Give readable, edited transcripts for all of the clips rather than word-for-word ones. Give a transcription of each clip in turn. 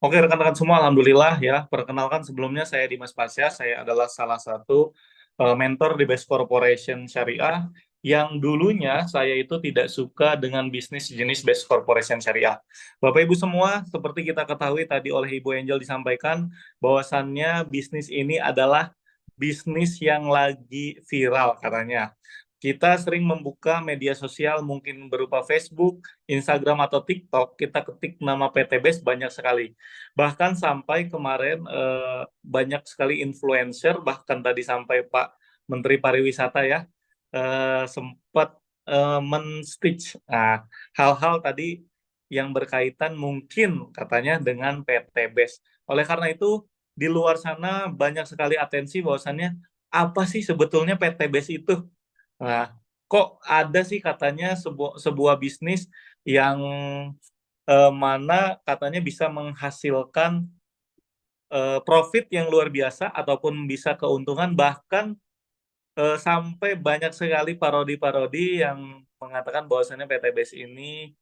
Oke, rekan-rekan semua, alhamdulillah ya. Perkenalkan sebelumnya saya Dimas Pasya, saya adalah salah satu mentor di Best Corporation Syariah yang dulunya saya itu tidak suka dengan bisnis jenis Best Corporation Syariah. Bapak Ibu semua, seperti kita ketahui tadi oleh Ibu Angel disampaikan bahwasannya bisnis ini adalah bisnis yang lagi viral katanya. Kita sering membuka media sosial mungkin berupa Facebook, Instagram atau TikTok, kita ketik nama PTBS banyak sekali. Bahkan sampai kemarin banyak sekali influencer, bahkan tadi sampai Pak Menteri Pariwisata ya, sempat men-stitch hal-hal tadi yang berkaitan mungkin katanya dengan PT BES. Oleh karena itu, di luar sana banyak sekali atensi bahwasannya apa sih sebetulnya PT BES itu? Nah, kok ada sih katanya sebuah bisnis yang mana katanya bisa menghasilkan profit yang luar biasa ataupun bisa keuntungan, bahkan sampai banyak sekali parodi-parodi yang mengatakan bahwasannya PTBS ini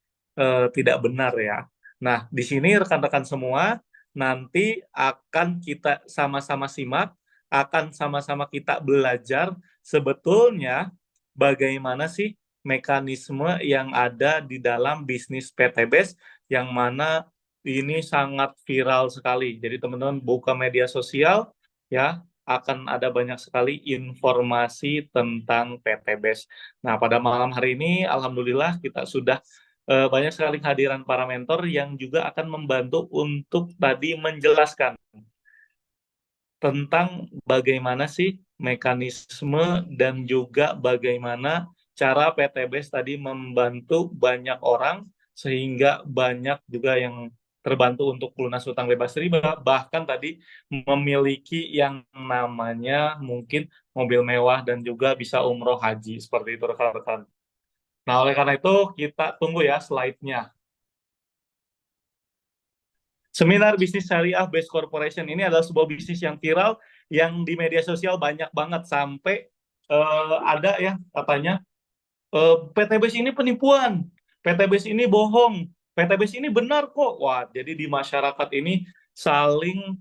tidak benar ya. Nah, di sini rekan-rekan semua nanti akan kita sama-sama simak, akan sama-sama kita belajar sebetulnya bagaimana sih mekanisme yang ada di dalam bisnis PTBS yang mana ini sangat viral sekali. Jadi teman-teman buka media sosial ya, akan ada banyak sekali informasi tentang PTBES. Nah, pada malam hari ini, alhamdulillah kita sudah banyak sekali kehadiran para mentor yang juga akan membantu untuk tadi menjelaskan tentang bagaimana sih mekanisme dan juga bagaimana cara PTBS tadi membantu banyak orang sehingga banyak juga yang terbantu untuk lunas hutang bebas riba, bahkan tadi memiliki yang namanya mungkin mobil mewah dan juga bisa umroh haji seperti itu rekan-rekan. Nah, oleh karena itu kita tunggu ya slide-nya. Seminar bisnis syariah Best Corporation ini adalah sebuah bisnis yang viral yang di media sosial banyak banget sampai ada ya katanya PTBS ini penipuan, PTBS ini bohong, PTBS ini benar kok. Wah, jadi di masyarakat ini saling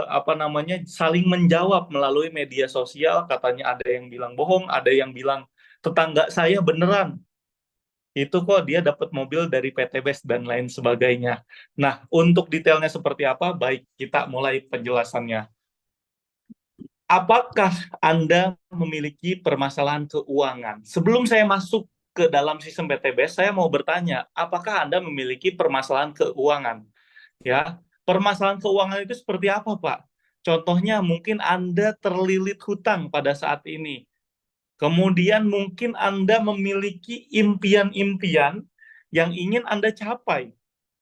apa namanya saling menjawab melalui media sosial. Katanya ada yang bilang bohong, ada yang bilang tetangga saya beneran itu kok dia dapat mobil dari PT BES dan lain sebagainya. Nah, untuk detailnya seperti apa, baik kita mulai penjelasannya. Apakah Anda memiliki permasalahan keuangan? Sebelum saya masuk ke dalam sistem PT BES, saya mau bertanya, apakah Anda memiliki permasalahan keuangan? Ya, permasalahan keuangan itu seperti apa, Pak? Contohnya mungkin Anda terlilit hutang pada saat ini. Kemudian mungkin Anda memiliki impian-impian yang ingin Anda capai.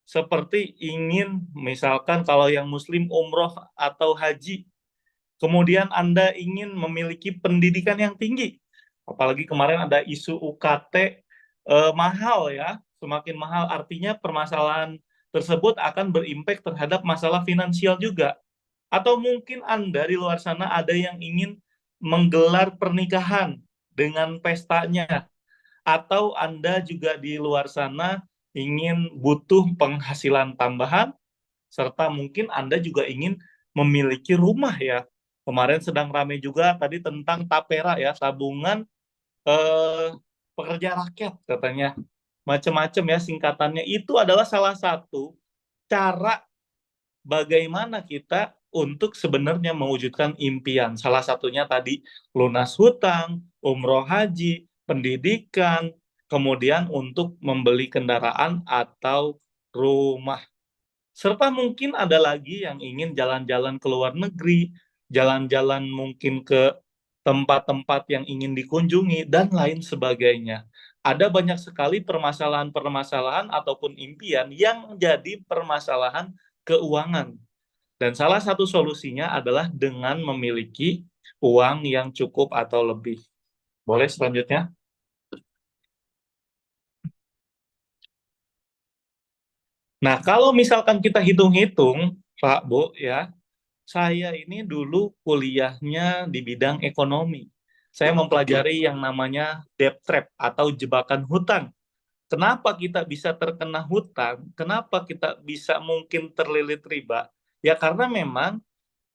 Seperti ingin, misalkan kalau yang Muslim umroh atau haji. Kemudian Anda ingin memiliki pendidikan yang tinggi. Apalagi kemarin ada isu UKT mahal ya, semakin mahal. Artinya permasalahan tersebut akan berimpact terhadap masalah finansial juga. Atau mungkin Anda di luar sana ada yang ingin menggelar pernikahan dengan pestanya. Atau Anda juga di luar sana ingin butuh penghasilan tambahan, serta mungkin Anda juga ingin memiliki rumah ya. Kemarin sedang ramai juga tadi tentang tapera ya, tabungan eh, pekerja rakyat katanya. Macam-macam ya singkatannya. Itu adalah salah satu cara bagaimana kita untuk sebenarnya mewujudkan impian. Salah satunya tadi lunas hutang, umroh haji, pendidikan, kemudian untuk membeli kendaraan atau rumah. Serta mungkin ada lagi yang ingin jalan-jalan ke luar negeri, jalan-jalan mungkin ke tempat-tempat yang ingin dikunjungi, dan lain sebagainya. Ada banyak sekali permasalahan-permasalahan ataupun impian yang menjadi permasalahan keuangan. Dan salah satu solusinya adalah dengan memiliki uang yang cukup atau lebih. Boleh selanjutnya? Nah, kalau misalkan kita hitung-hitung, Pak, Bu, ya, saya ini dulu kuliahnya di bidang ekonomi. Saya mempelajari yang namanya debt trap atau jebakan hutang. Kenapa kita bisa terkena hutang? Kenapa kita bisa mungkin terlilit riba? Ya karena memang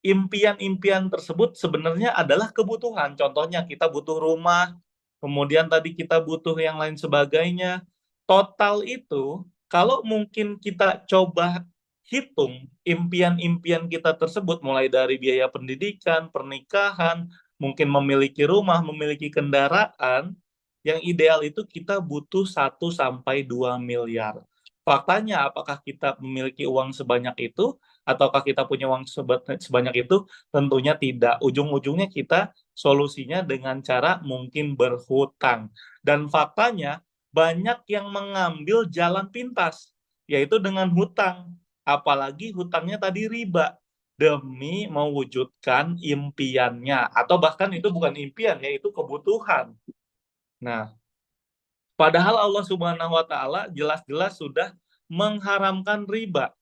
impian-impian tersebut sebenarnya adalah kebutuhan. Contohnya kita butuh rumah, kemudian tadi kita butuh yang lain sebagainya. Total itu, kalau mungkin kita coba hitung impian-impian kita tersebut, mulai dari biaya pendidikan, pernikahan, mungkin memiliki rumah, memiliki kendaraan, yang ideal itu kita butuh 1 sampai 2 miliar. Faktanya, apakah kita memiliki uang sebanyak itu? Ataukah kita punya uang sebanyak itu? Tentunya tidak. Ujung-ujungnya kita solusinya dengan cara mungkin berhutang. Dan faktanya banyak yang mengambil jalan pintas, yaitu dengan hutang. Apalagi hutangnya tadi riba, demi mewujudkan impiannya. Atau bahkan itu bukan impian, yaitu kebutuhan. Nah, padahal Allah Subhanahu wa Ta'ala jelas-jelas sudah mengharamkan riba,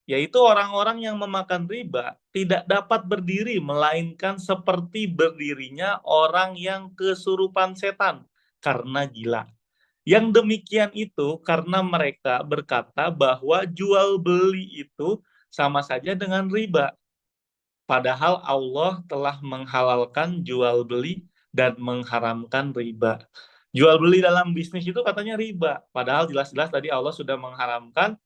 yaitu orang-orang yang memakan riba tidak dapat berdiri, melainkan seperti berdirinya orang yang kesurupan setan karena gila. Yang demikian itu karena mereka berkata bahwa jual beli itu sama saja dengan riba. Padahal Allah telah menghalalkan jual beli dan mengharamkan riba. Jual beli dalam bisnis itu katanya riba. Padahal jelas-jelas tadi Allah sudah mengharamkan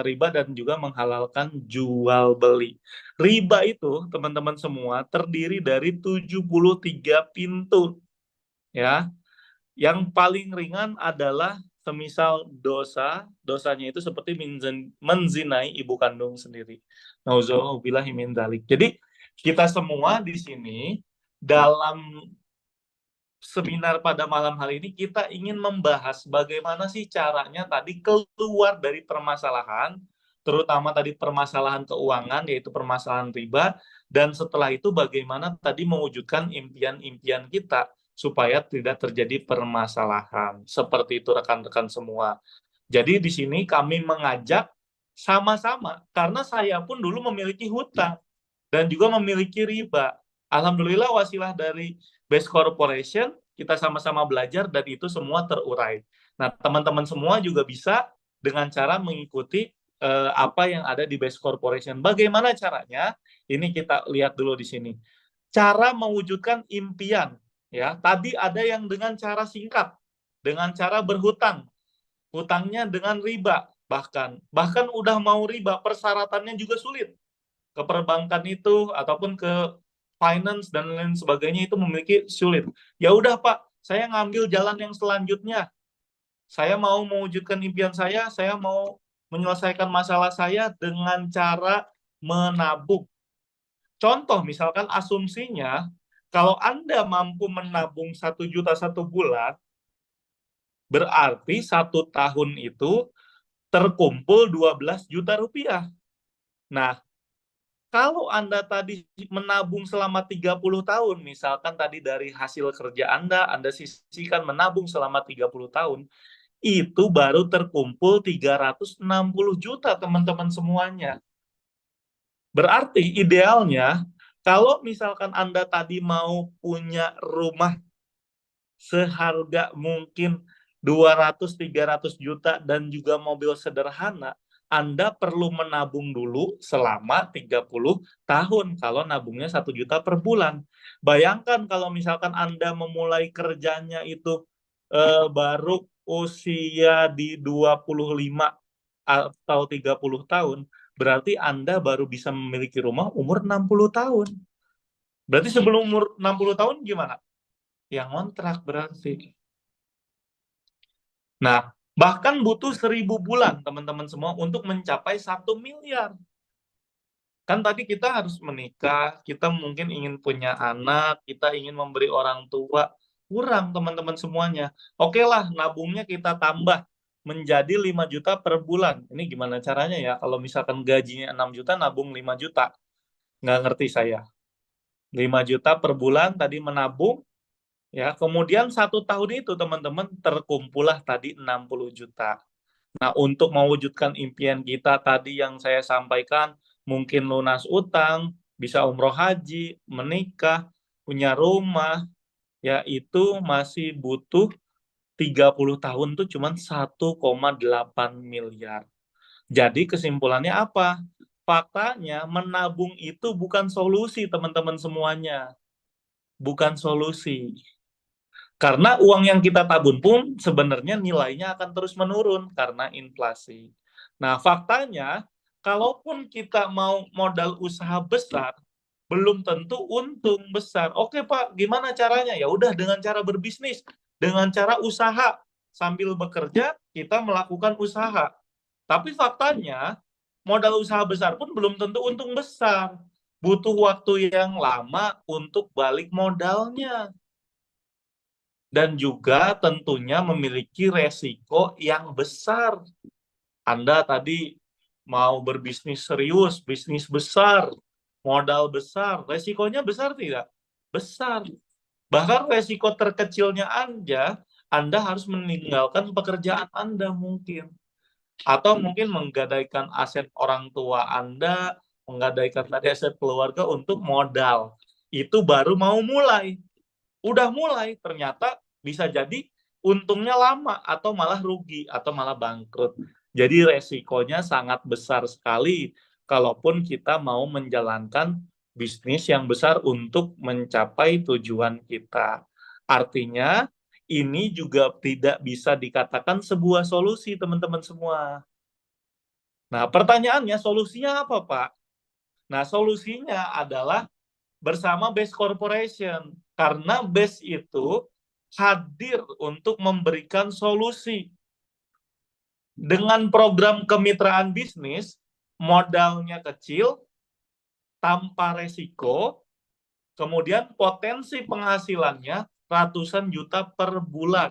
riba dan juga menghalalkan jual beli. Riba itu, teman-teman semua, terdiri dari 73 pintu, ya. Yang paling ringan adalah semisal dosanya itu seperti menzinai ibu kandung sendiri. Nauzubillahi min dzalik. Jadi kita semua di sini dalam seminar pada malam hari ini kita ingin membahas bagaimana sih caranya tadi keluar dari permasalahan, terutama tadi permasalahan keuangan, yaitu permasalahan riba, dan setelah itu bagaimana tadi mewujudkan impian-impian kita supaya tidak terjadi permasalahan. Seperti itu rekan-rekan semua. Jadi di sini kami mengajak sama-sama, karena saya pun dulu memiliki hutang dan juga memiliki riba. Alhamdulillah wasilah dari Base Corporation, kita sama-sama belajar dan itu semua terurai. Nah, teman-teman semua juga bisa dengan cara mengikuti apa yang ada di Base Corporation. Bagaimana caranya? Ini kita lihat dulu di sini. Cara mewujudkan impian, ya. Tadi ada yang dengan cara singkat, dengan cara berhutang, hutangnya dengan riba, bahkan udah mau riba, persyaratannya juga sulit ke perbankan itu ataupun ke finance dan lain sebagainya itu memiliki sulit. Ya udah Pak, saya ngambil jalan yang selanjutnya. Saya mau mewujudkan impian saya mau menyelesaikan masalah saya dengan cara menabung. Contoh misalkan asumsinya, kalau Anda mampu menabung 1 juta 1 bulan, berarti 1 tahun itu terkumpul 12 juta rupiah. Nah, kalau Anda tadi menabung selama 30 tahun, misalkan tadi dari hasil kerja Anda sisihkan menabung selama 30 tahun, itu baru terkumpul 360 juta teman-teman semuanya. Berarti idealnya, kalau misalkan Anda tadi mau punya rumah seharga mungkin 200-300 juta dan juga mobil sederhana, Anda perlu menabung dulu selama 30 tahun kalau nabungnya 1 juta per bulan. Bayangkan kalau misalkan Anda memulai kerjanya itu baru usia di 25 atau 30 tahun, berarti Anda baru bisa memiliki rumah umur 60 tahun. Berarti sebelum umur 60 tahun gimana? Yang ngontrak berarti. Nah, bahkan butuh 1.000 bulan teman-teman semua untuk mencapai 1 miliar. Kan tadi kita harus menikah, kita mungkin ingin punya anak, kita ingin memberi orang tua, kurang teman-teman semuanya. Oke lah, nabungnya kita tambah menjadi 5 juta per bulan. Ini gimana caranya ya? Kalau misalkan gajinya 6 juta, nabung 5 juta. Nggak ngerti saya. 5 juta per bulan tadi menabung, ya, kemudian 1 tahun itu teman-teman terkumpullah tadi 60 juta. Nah, untuk mewujudkan impian kita tadi yang saya sampaikan, mungkin lunas utang, bisa umroh haji, menikah, punya rumah, ya itu masih butuh 30 tahun tuh cuma 1,8 miliar. Jadi kesimpulannya apa? Faktanya menabung itu bukan solusi teman-teman semuanya. Bukan solusi. Karena uang yang kita tabung pun sebenarnya nilainya akan terus menurun karena inflasi. Nah, faktanya, kalaupun kita mau modal usaha besar, belum tentu untung besar. Oke, Pak, gimana caranya? Ya udah dengan cara berbisnis, dengan cara usaha. Sambil bekerja, kita melakukan usaha. Tapi faktanya, modal usaha besar pun belum tentu untung besar. Butuh waktu yang lama untuk balik modalnya dan juga tentunya memiliki resiko yang besar. Anda tadi mau berbisnis serius, bisnis besar, modal besar, resikonya besar tidak? Besar. Bahkan resiko terkecilnya Anda harus meninggalkan pekerjaan Anda mungkin. Atau mungkin menggadaikan aset orang tua Anda, menggadaikan tadi aset keluarga untuk modal. Itu baru mau mulai. Udah mulai, ternyata bisa jadi untungnya lama atau malah rugi atau malah bangkrut. Jadi resikonya sangat besar sekali kalaupun kita mau menjalankan bisnis yang besar untuk mencapai tujuan kita. Artinya ini juga tidak bisa dikatakan sebuah solusi teman-teman semua. Nah, pertanyaannya solusinya apa, Pak? Nah, solusinya adalah bersama Base Corporation. Karena Base itu hadir untuk memberikan solusi. Dengan program kemitraan bisnis, modalnya kecil, tanpa resiko, kemudian potensi penghasilannya ratusan juta per bulan.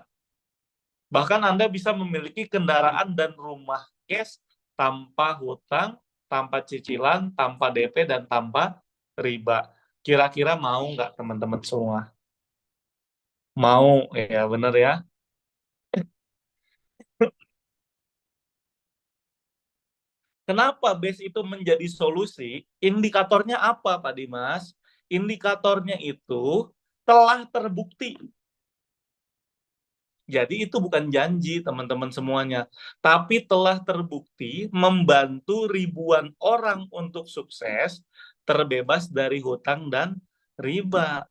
Bahkan Anda bisa memiliki kendaraan dan rumah cash tanpa hutang, tanpa cicilan, tanpa DP, dan tanpa riba. Kira-kira mau nggak teman-teman semua? Mau, ya bener ya. Kenapa BES itu menjadi solusi? Indikatornya apa, Pak Dimas? Indikatornya itu telah terbukti. Jadi itu bukan janji teman-teman semuanya, tapi telah terbukti membantu ribuan orang untuk sukses, terbebas dari hutang dan riba.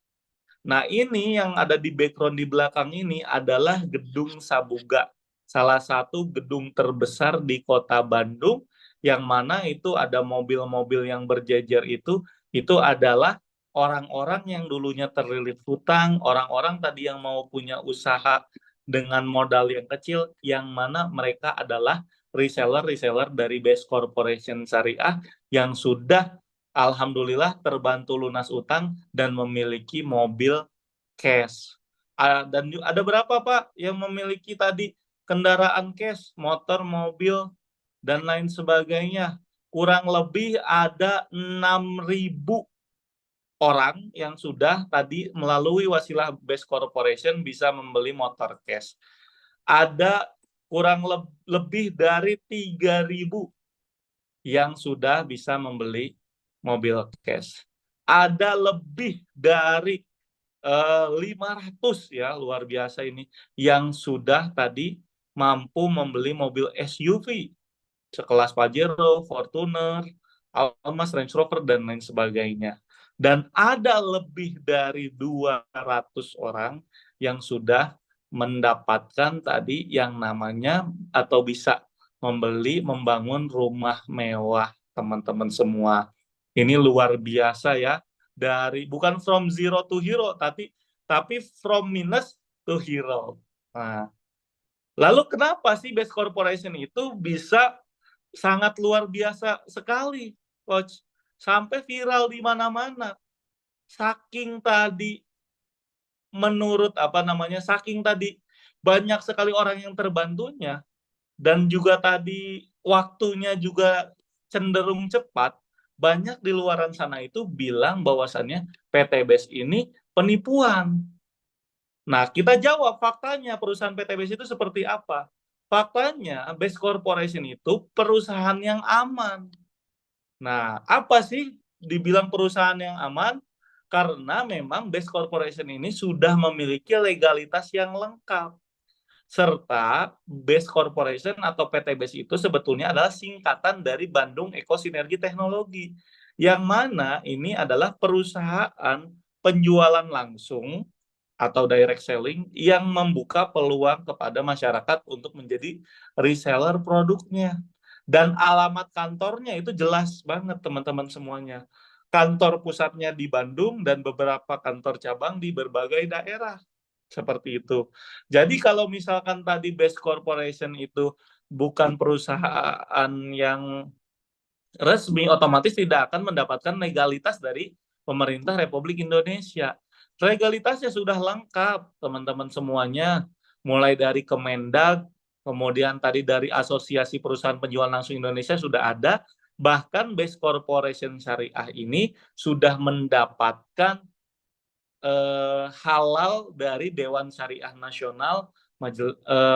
Nah, ini yang ada di background di belakang ini adalah Gedung Sabuga, salah satu gedung terbesar di Kota Bandung, yang mana itu ada mobil-mobil yang berjejer itu adalah orang-orang yang dulunya terlilit hutang, orang-orang tadi yang mau punya usaha dengan modal yang kecil, yang mana mereka adalah reseller-reseller dari Base Corporation Syariah yang sudah alhamdulillah terbantu lunas utang dan memiliki mobil cash. Dan ada berapa Pak yang memiliki tadi kendaraan cash, motor, mobil, dan lain sebagainya? Kurang lebih ada 6.000 orang yang sudah tadi melalui wasilah Base Corporation bisa membeli motor cash. Ada kurang lebih dari 3.000 yang sudah bisa membeli mobil cash. Ada lebih dari 500 ya, luar biasa ini, yang sudah tadi mampu membeli mobil SUV sekelas Pajero, Fortuner, Almas, Range Rover, dan lain sebagainya. Dan ada lebih dari 200 orang yang sudah mendapatkan tadi yang namanya atau bisa membeli, membangun rumah mewah, teman-teman semua. Ini luar biasa ya. Dari bukan from zero to hero, tapi from minus to hero. Nah, lalu kenapa sih Base Corporation itu bisa sangat luar biasa sekali, Coach? Sampai viral di mana-mana. Saking tadi menurut apa namanya, saking tadi banyak sekali orang yang terbantunya dan juga tadi waktunya juga cenderung cepat, banyak di luaran sana itu bilang bahwasannya PT BES ini penipuan. Nah, kita jawab faktanya perusahaan PT BES itu seperti apa. Faktanya BES Corporation itu perusahaan yang aman. Nah, apa sih dibilang perusahaan yang aman? Karena memang BES Corporation ini sudah memiliki legalitas yang lengkap. serta Base Corporation atau PT Base itu sebetulnya adalah singkatan dari Bandung Eko Sinergi Teknologi, yang mana ini adalah perusahaan penjualan langsung atau direct selling yang membuka peluang kepada masyarakat untuk menjadi reseller produknya. Dan alamat kantornya itu jelas banget teman-teman semuanya. Kantor pusatnya di Bandung dan beberapa kantor cabang di berbagai daerah. Seperti itu. Jadi kalau misalkan tadi Base Corporation itu bukan perusahaan yang resmi, otomatis tidak akan mendapatkan legalitas dari pemerintah Republik Indonesia. Legalitasnya sudah lengkap, teman-teman semuanya. Mulai dari Kemendag, kemudian tadi dari Asosiasi Perusahaan Penjualan Langsung Indonesia sudah ada, bahkan Base Corporation Syariah ini sudah mendapatkan halal dari Dewan Syariah Nasional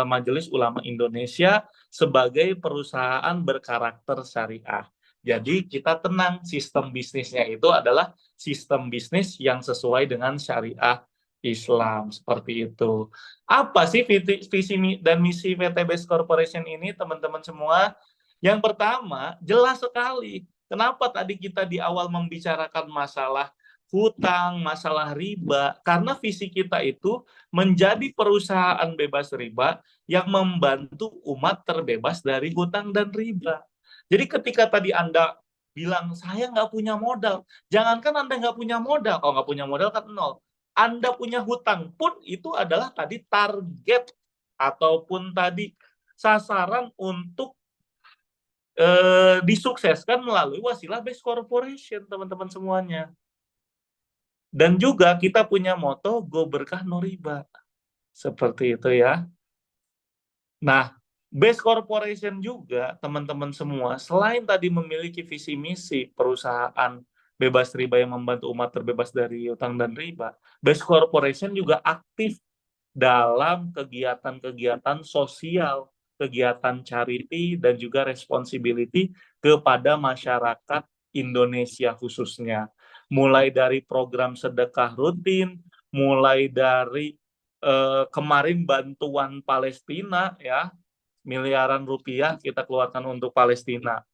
Majelis Ulama Indonesia sebagai perusahaan berkarakter syariah. Jadi kita tenang, sistem bisnisnya itu adalah sistem bisnis yang sesuai dengan syariah Islam, seperti itu. Apa sih visi dan misi PT Base Corporation ini, teman-teman semua? Yang pertama, jelas sekali. Kenapa tadi kita di awal membicarakan masalah hutang, masalah riba, karena visi kita itu menjadi perusahaan bebas riba yang membantu umat terbebas dari hutang dan riba. Jadi ketika tadi Anda bilang, saya nggak punya modal, jangankan Anda nggak punya modal, kalau nggak punya modal kan nol. Anda punya hutang pun itu adalah tadi target ataupun tadi sasaran untuk disukseskan melalui wasilah Base Corporation, teman-teman semuanya. Dan juga kita punya moto Go Berkah No Riba. Seperti itu ya. Nah, Base Corporation juga, teman-teman semua, selain tadi memiliki visi misi perusahaan bebas riba yang membantu umat terbebas dari utang dan riba, Base Corporation juga aktif dalam kegiatan-kegiatan sosial, kegiatan charity, dan juga responsibility kepada masyarakat Indonesia khususnya. Mulai dari program sedekah rutin, mulai dari kemarin bantuan Palestina, ya, miliaran rupiah kita keluarkan untuk Palestina.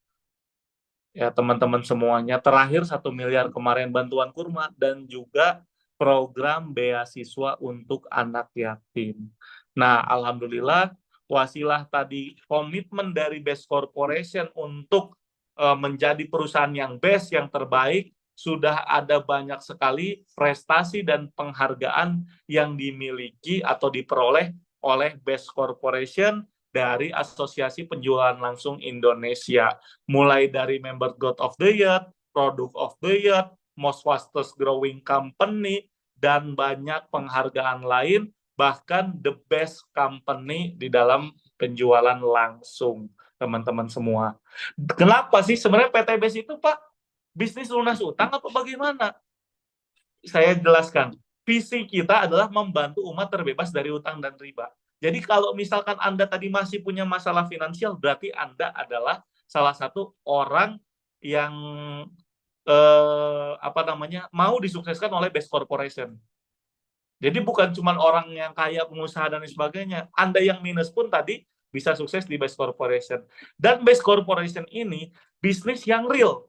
Ya, teman-teman semuanya. Terakhir 1 miliar kemarin bantuan kurma dan juga program beasiswa untuk anak yatim. Nah, alhamdulillah wasilah tadi komitmen dari Best Corporation untuk menjadi perusahaan yang best, yang terbaik, sudah ada banyak sekali prestasi dan penghargaan yang dimiliki atau diperoleh oleh Best Corporation dari Asosiasi Penjualan Langsung Indonesia, mulai dari Member God of the Year, Product of the Year, Most Fastest Growing Company, dan banyak penghargaan lain, bahkan the best company di dalam penjualan langsung, teman-teman semua. Kenapa sih sebenarnya PT Base itu, Pak? Bisnis lunas utang apa bagaimana? Saya jelaskan. Visi kita adalah membantu umat terbebas dari utang dan riba. Jadi kalau misalkan Anda tadi masih punya masalah finansial, berarti Anda adalah salah satu orang yang apa namanya mau disukseskan oleh Best Corporation. Jadi bukan cuma orang yang kaya, pengusaha dan sebagainya. Anda yang minus pun tadi bisa sukses di Best Corporation. Dan Best Corporation ini bisnis yang real.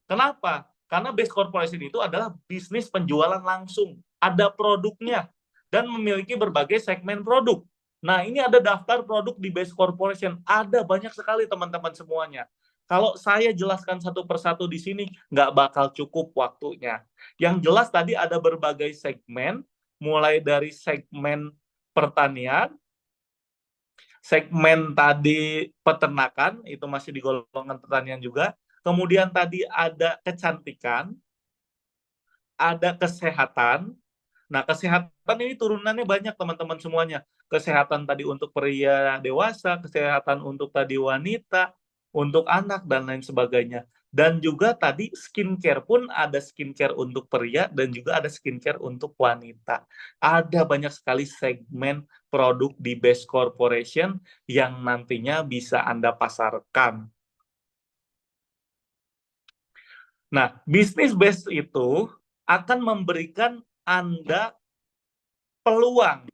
Kenapa? Karena Base Corporation itu adalah bisnis penjualan langsung, ada produknya, dan memiliki berbagai segmen produk. Nah, ini ada daftar produk di Base Corporation, ada banyak sekali teman-teman semuanya. Kalau saya jelaskan satu persatu di sini, nggak bakal cukup waktunya. Yang jelas tadi ada berbagai segmen, mulai dari segmen pertanian, segmen tadi peternakan, itu masih di golongan pertanian juga. Kemudian tadi ada kecantikan, ada kesehatan. Nah, kesehatan ini turunannya banyak teman-teman semuanya. Kesehatan tadi untuk pria dewasa, kesehatan untuk tadi wanita, untuk anak, dan lain sebagainya. Dan juga tadi skincare pun ada skincare untuk pria dan juga ada skincare untuk wanita. Ada banyak sekali segmen produk di Base Corporation yang nantinya bisa Anda pasarkan. Nah, bisnis base itu akan memberikan Anda peluang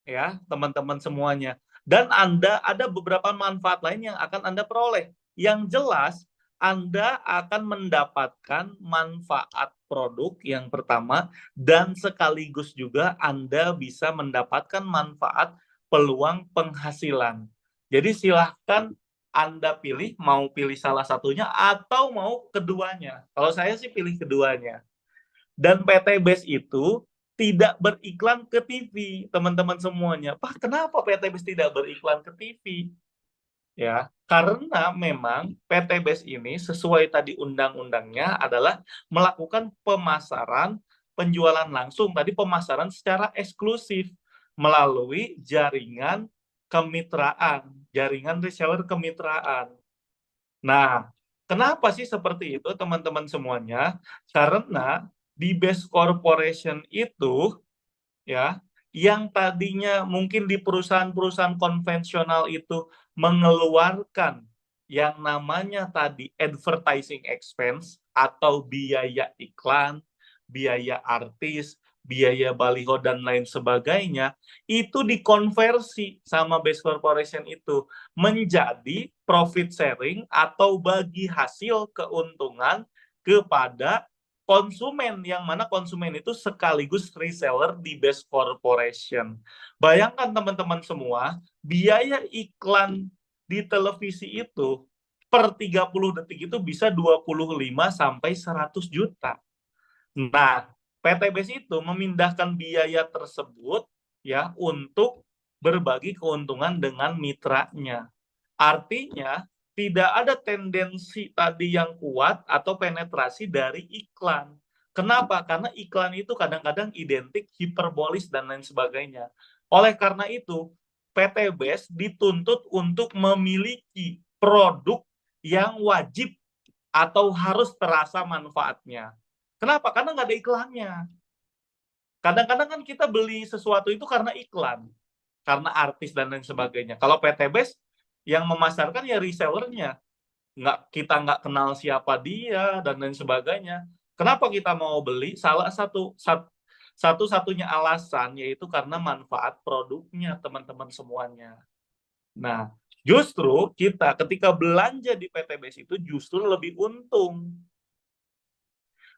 ya teman-teman semuanya. Dan Anda ada beberapa manfaat lain yang akan Anda peroleh. Yang jelas, Anda akan mendapatkan manfaat produk yang pertama, dan sekaligus juga Anda bisa mendapatkan manfaat peluang penghasilan. Jadi silahkan Anda pilih, mau pilih salah satunya atau mau keduanya. Kalau saya sih pilih keduanya. Dan PT Base itu tidak beriklan ke TV, teman-teman semuanya. Pak, kenapa PT Base tidak beriklan ke TV? Ya, karena memang PT Base ini sesuai tadi undang-undangnya adalah melakukan pemasaran, penjualan langsung, tadi pemasaran secara eksklusif melalui jaringan kemitraan, jaringan reseller kemitraan. Nah, kenapa sih seperti itu teman-teman semuanya? Karena di base corporation itu ya, yang tadinya mungkin di perusahaan-perusahaan konvensional itu mengeluarkan yang namanya tadi advertising expense atau biaya iklan, biaya artis, biaya baliho dan lain sebagainya, itu dikonversi sama base corporation itu menjadi profit sharing atau bagi hasil keuntungan kepada konsumen, yang mana konsumen itu sekaligus reseller di base corporation. Bayangkan teman-teman semua, biaya iklan di televisi itu per 30 detik itu bisa 25 sampai 100 juta. Nah, PT BES itu memindahkan biaya tersebut ya untuk berbagi keuntungan dengan mitranya. Artinya, tidak ada tendensi tadi yang kuat atau penetrasi dari iklan. Kenapa? Karena iklan itu kadang-kadang identik hiperbolis dan lain sebagainya. Oleh karena itu, PT BES dituntut untuk memiliki produk yang wajib atau harus terasa manfaatnya. Kenapa? Karena nggak ada iklannya. Kadang-kadang kan kita beli sesuatu itu karena iklan, karena artis dan lain sebagainya. Kalau PT BES yang memasarkan ya resellernya, kita nggak kenal siapa dia dan lain sebagainya. Kenapa kita mau beli? Salah satu-satunya alasan yaitu karena manfaat produknya, teman-teman semuanya. Nah, justru kita ketika belanja di PT BES itu justru lebih untung.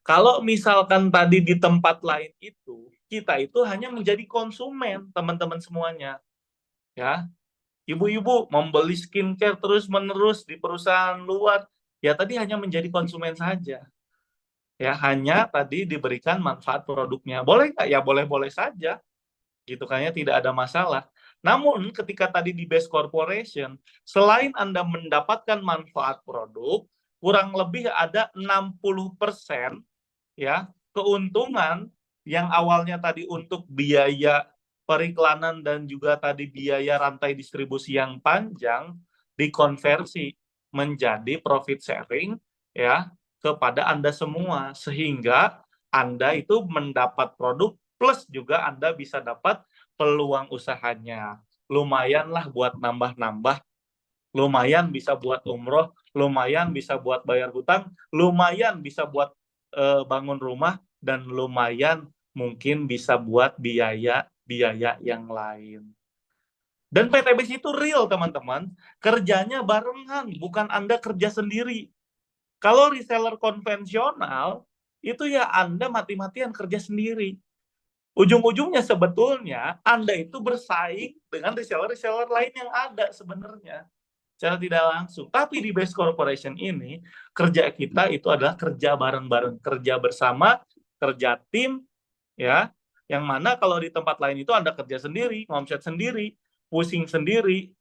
Kalau misalkan tadi di tempat lain itu, kita itu hanya menjadi konsumen, teman-teman semuanya. Ya, ibu-ibu membeli skincare terus-menerus di perusahaan luar, ya tadi hanya menjadi konsumen saja. Ya, hanya tadi diberikan manfaat produknya. Boleh nggak? Ya boleh-boleh saja. Gitu kayaknya tidak ada masalah. Namun ketika tadi di base corporation, selain Anda mendapatkan manfaat produk, kurang lebih ada 60% ya keuntungan yang awalnya tadi untuk biaya periklanan dan juga tadi biaya rantai distribusi yang panjang dikonversi menjadi profit sharing ya kepada Anda semua, sehingga Anda itu mendapat produk plus juga Anda bisa dapat peluang usahanya. Lumayan lah buat nambah-nambah, lumayan bisa buat umroh, lumayan bisa buat bayar hutang, lumayan bisa buat bangun rumah, dan lumayan mungkin bisa buat biaya-biaya yang lain. Dan PTBS itu real, teman-teman. Kerjanya barengan, bukan Anda kerja sendiri. Kalau reseller konvensional, itu ya Anda mati-matian kerja sendiri. Ujung-ujungnya sebetulnya Anda itu bersaing dengan reseller-reseller lain yang ada sebenarnya secara tidak langsung. Tapi di base corporation ini, kerja kita itu adalah kerja bareng-bareng, kerja bersama, kerja tim, ya. Yang mana kalau di tempat lain itu Anda kerja sendiri, ngomset sendiri, pusing sendiri,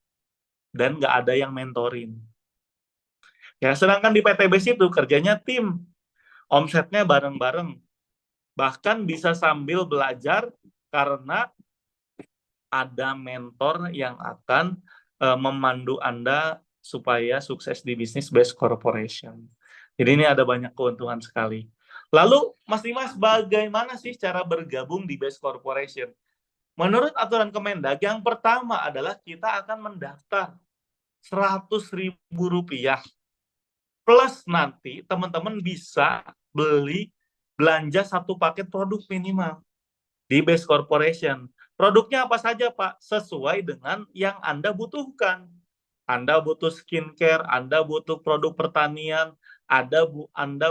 dan nggak ada yang mentorin. Ya, sedangkan di PTBS itu kerjanya tim, omsetnya bareng-bareng, bahkan bisa sambil belajar karena ada mentor yang akan memandu Anda supaya sukses di bisnis base corporation. Jadi ini ada banyak keuntungan sekali. Lalu, Mas Dimas, bagaimana sih cara bergabung di base corporation? Menurut aturan Kemendag, yang pertama adalah kita akan mendaftar Rp100.000 plus nanti teman-teman bisa belanja satu paket produk minimal di base corporation. Produknya apa saja, Pak? Sesuai dengan yang Anda butuhkan. Anda butuh skincare, Anda butuh produk pertanian, Anda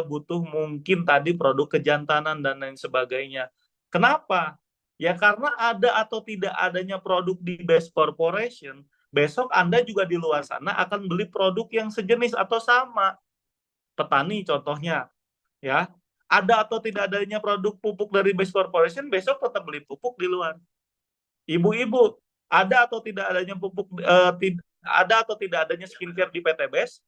butuh mungkin tadi produk kejantanan dan lain sebagainya. Kenapa? Ya karena ada atau tidak adanya produk di Best Corporation, besok Anda juga di luar sana akan beli produk yang sejenis atau sama. Petani contohnya, ya. Ada atau tidak adanya produk pupuk dari Best Corporation, besok tetap beli pupuk di luar. Ibu-ibu, ada atau tidak adanya pupuk ada atau tidak adanya skincare di PT BES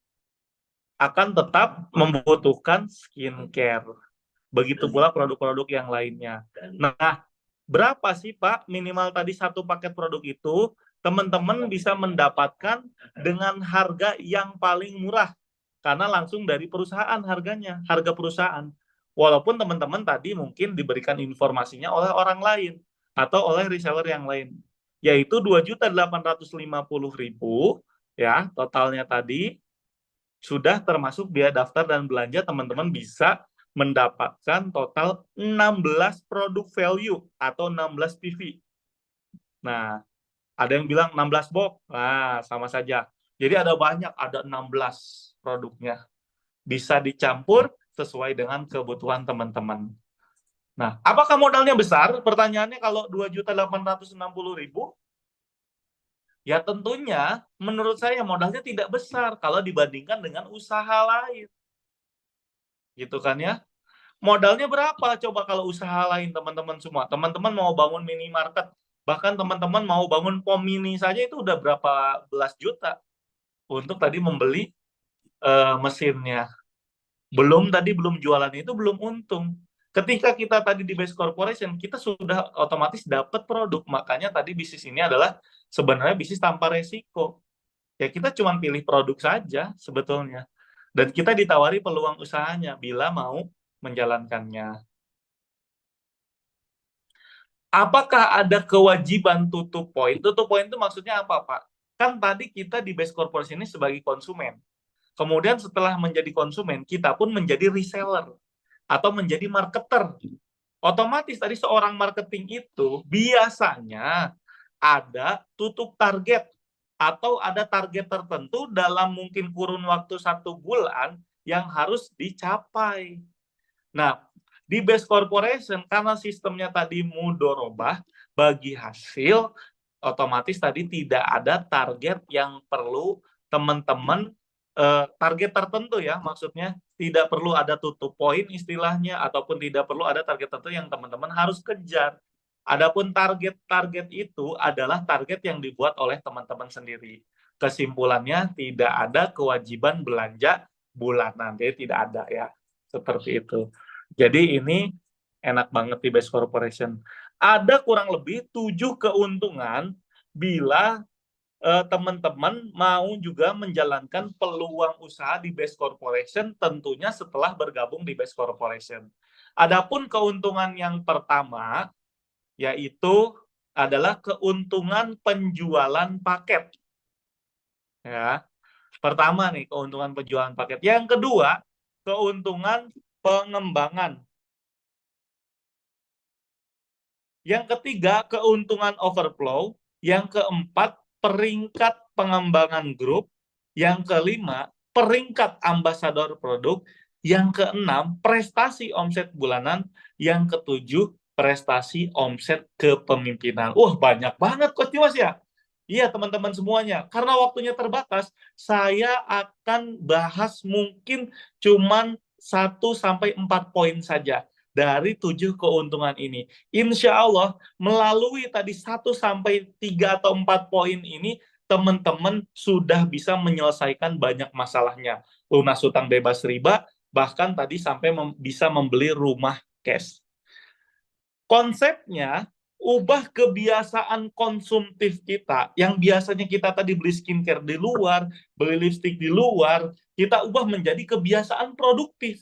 akan tetap membutuhkan skincare. Begitu pula produk-produk yang lainnya. Nah, berapa sih Pak minimal tadi satu paket produk itu teman-teman bisa mendapatkan dengan harga yang paling murah karena langsung dari perusahaan harganya, harga perusahaan. Walaupun teman-teman tadi mungkin diberikan informasinya oleh orang lain atau oleh reseller yang lain, yaitu 2.850.000 ya totalnya tadi sudah termasuk biaya daftar dan belanja teman-teman bisa mendapatkan total 16 produk value atau 16 PV. Nah, ada yang bilang 16 box. Nah, sama saja. Jadi ada banyak, ada 16 produknya. Bisa dicampur sesuai dengan kebutuhan teman-teman. Nah, apakah modalnya besar? Pertanyaannya kalau 2.860.000, ya tentunya menurut saya modalnya tidak besar kalau dibandingkan dengan usaha lain. Gitu kan ya? Modalnya berapa coba kalau usaha lain teman-teman semua? Teman-teman mau bangun minimarket, bahkan teman-teman mau bangun pom mini saja itu udah berapa belas juta untuk tadi membeli mesinnya. Belum jualan itu belum untung. Ketika kita tadi di Base Corporation, kita sudah otomatis dapat produk. Makanya tadi bisnis ini adalah sebenarnya bisnis tanpa resiko. Ya kita cuma pilih produk saja sebetulnya. Dan kita ditawari peluang usahanya bila mau menjalankannya. Apakah ada kewajiban tutup poin? Tutup poin itu maksudnya apa, Pak? Kan tadi kita di Base Corporation ini sebagai konsumen. Kemudian setelah menjadi konsumen, kita pun menjadi reseller atau menjadi marketer. Otomatis tadi seorang marketing itu biasanya ada tutup target atau ada target tertentu dalam mungkin kurun waktu 1 bulan yang harus dicapai. Nah, di Base Corporation karena sistemnya tadi mudorobah bagi hasil, otomatis tadi tidak ada target yang perlu teman-teman target tertentu ya, maksudnya tidak perlu ada tutup poin istilahnya ataupun tidak perlu ada target tertentu yang teman-teman harus kejar. Adapun target-target itu adalah target yang dibuat oleh teman-teman sendiri. Kesimpulannya tidak ada kewajiban belanja bulanan, jadi tidak ada ya. Seperti itu. Jadi ini enak banget di Base Corporation. Ada kurang lebih 7 keuntungan bila teman-teman mau juga menjalankan peluang usaha di Base Corporation tentunya setelah bergabung di Base Corporation. Adapun keuntungan yang pertama yaitu adalah keuntungan penjualan paket. Ya. Pertama nih keuntungan penjualan paket. Yang kedua, keuntungan pengembangan. Yang ketiga, keuntungan overflow. Yang keempat, peringkat pengembangan grup. Yang kelima, peringkat ambasador produk. Yang keenam, prestasi omset bulanan. Yang ketujuh, prestasi omset kepemimpinan. Wah, banyak banget Coach Dimas ya. Iya, teman-teman semuanya. Karena waktunya terbatas, saya akan bahas mungkin cuman 1 sampai 4 poin saja dari 7 keuntungan ini. Insya Allah, melalui tadi 1 sampai 3 atau 4 poin ini, teman-teman sudah bisa menyelesaikan banyak masalahnya. Lunas hutang bebas riba, bahkan tadi sampai bisa membeli rumah cash. Konsepnya, ubah kebiasaan konsumtif kita. Yang biasanya kita tadi beli skincare di luar, beli lipstick di luar, kita ubah menjadi kebiasaan produktif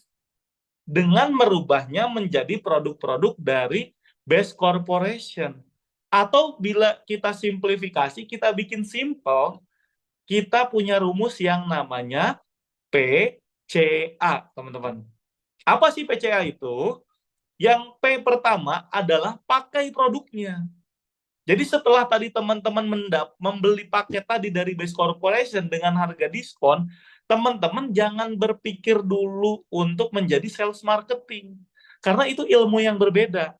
dengan merubahnya menjadi produk-produk dari Best Corporation. Atau bila kita simplifikasi, kita bikin simple, kita punya rumus yang namanya PCA, teman-teman. Apa sih PCA itu? Yang P pertama adalah pakai produknya. Jadi setelah tadi teman-teman membeli paket tadi dari Base Corporation dengan harga diskon, teman-teman jangan berpikir dulu untuk menjadi sales marketing. Karena itu ilmu yang berbeda.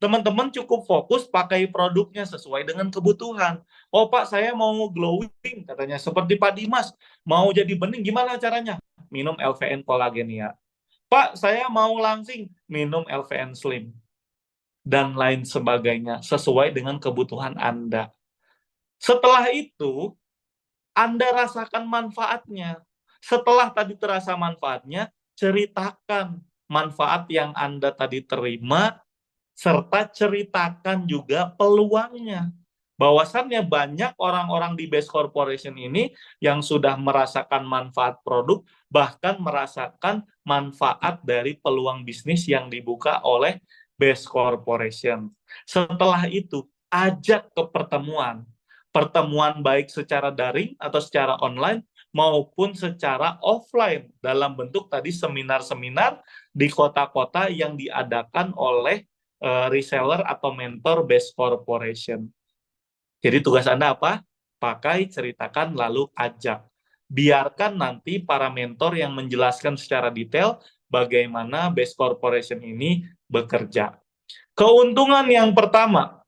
Teman-teman cukup fokus pakai produknya sesuai dengan kebutuhan. Oh Pak, saya mau glowing, katanya. Seperti Pak Dimas, mau jadi bening, gimana caranya? Minum LVN Kolagenia. Pak, saya mau langsing, minum LVN Slim. Dan lain sebagainya, sesuai dengan kebutuhan Anda. Setelah itu, Anda rasakan manfaatnya. Setelah tadi terasa manfaatnya, ceritakan manfaat yang Anda tadi terima, serta ceritakan juga peluangnya. Bahwasannya banyak orang-orang di Base Corporation ini yang sudah merasakan manfaat produk, bahkan merasakan manfaat dari peluang bisnis yang dibuka oleh Base Corporation. Setelah itu, ajak ke pertemuan. Pertemuan baik secara daring atau secara online maupun secara offline dalam bentuk tadi seminar-seminar di kota-kota yang diadakan oleh reseller atau mentor Base Corporation. Jadi tugas Anda apa? Pakai, ceritakan, lalu ajak. Biarkan nanti para mentor yang menjelaskan secara detail bagaimana Base Corporation ini bekerja. Keuntungan yang pertama,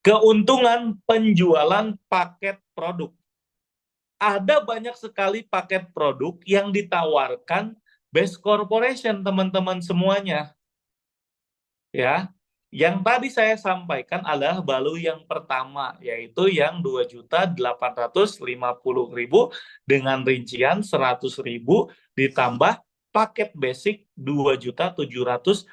keuntungan penjualan paket produk. Ada banyak sekali paket produk yang ditawarkan Base Corporation, teman-teman semuanya. Ya, yang tadi saya sampaikan adalah balu yang pertama, yaitu yang 2.850.000 dengan rincian 100.000 ditambah paket basic 2.750.000.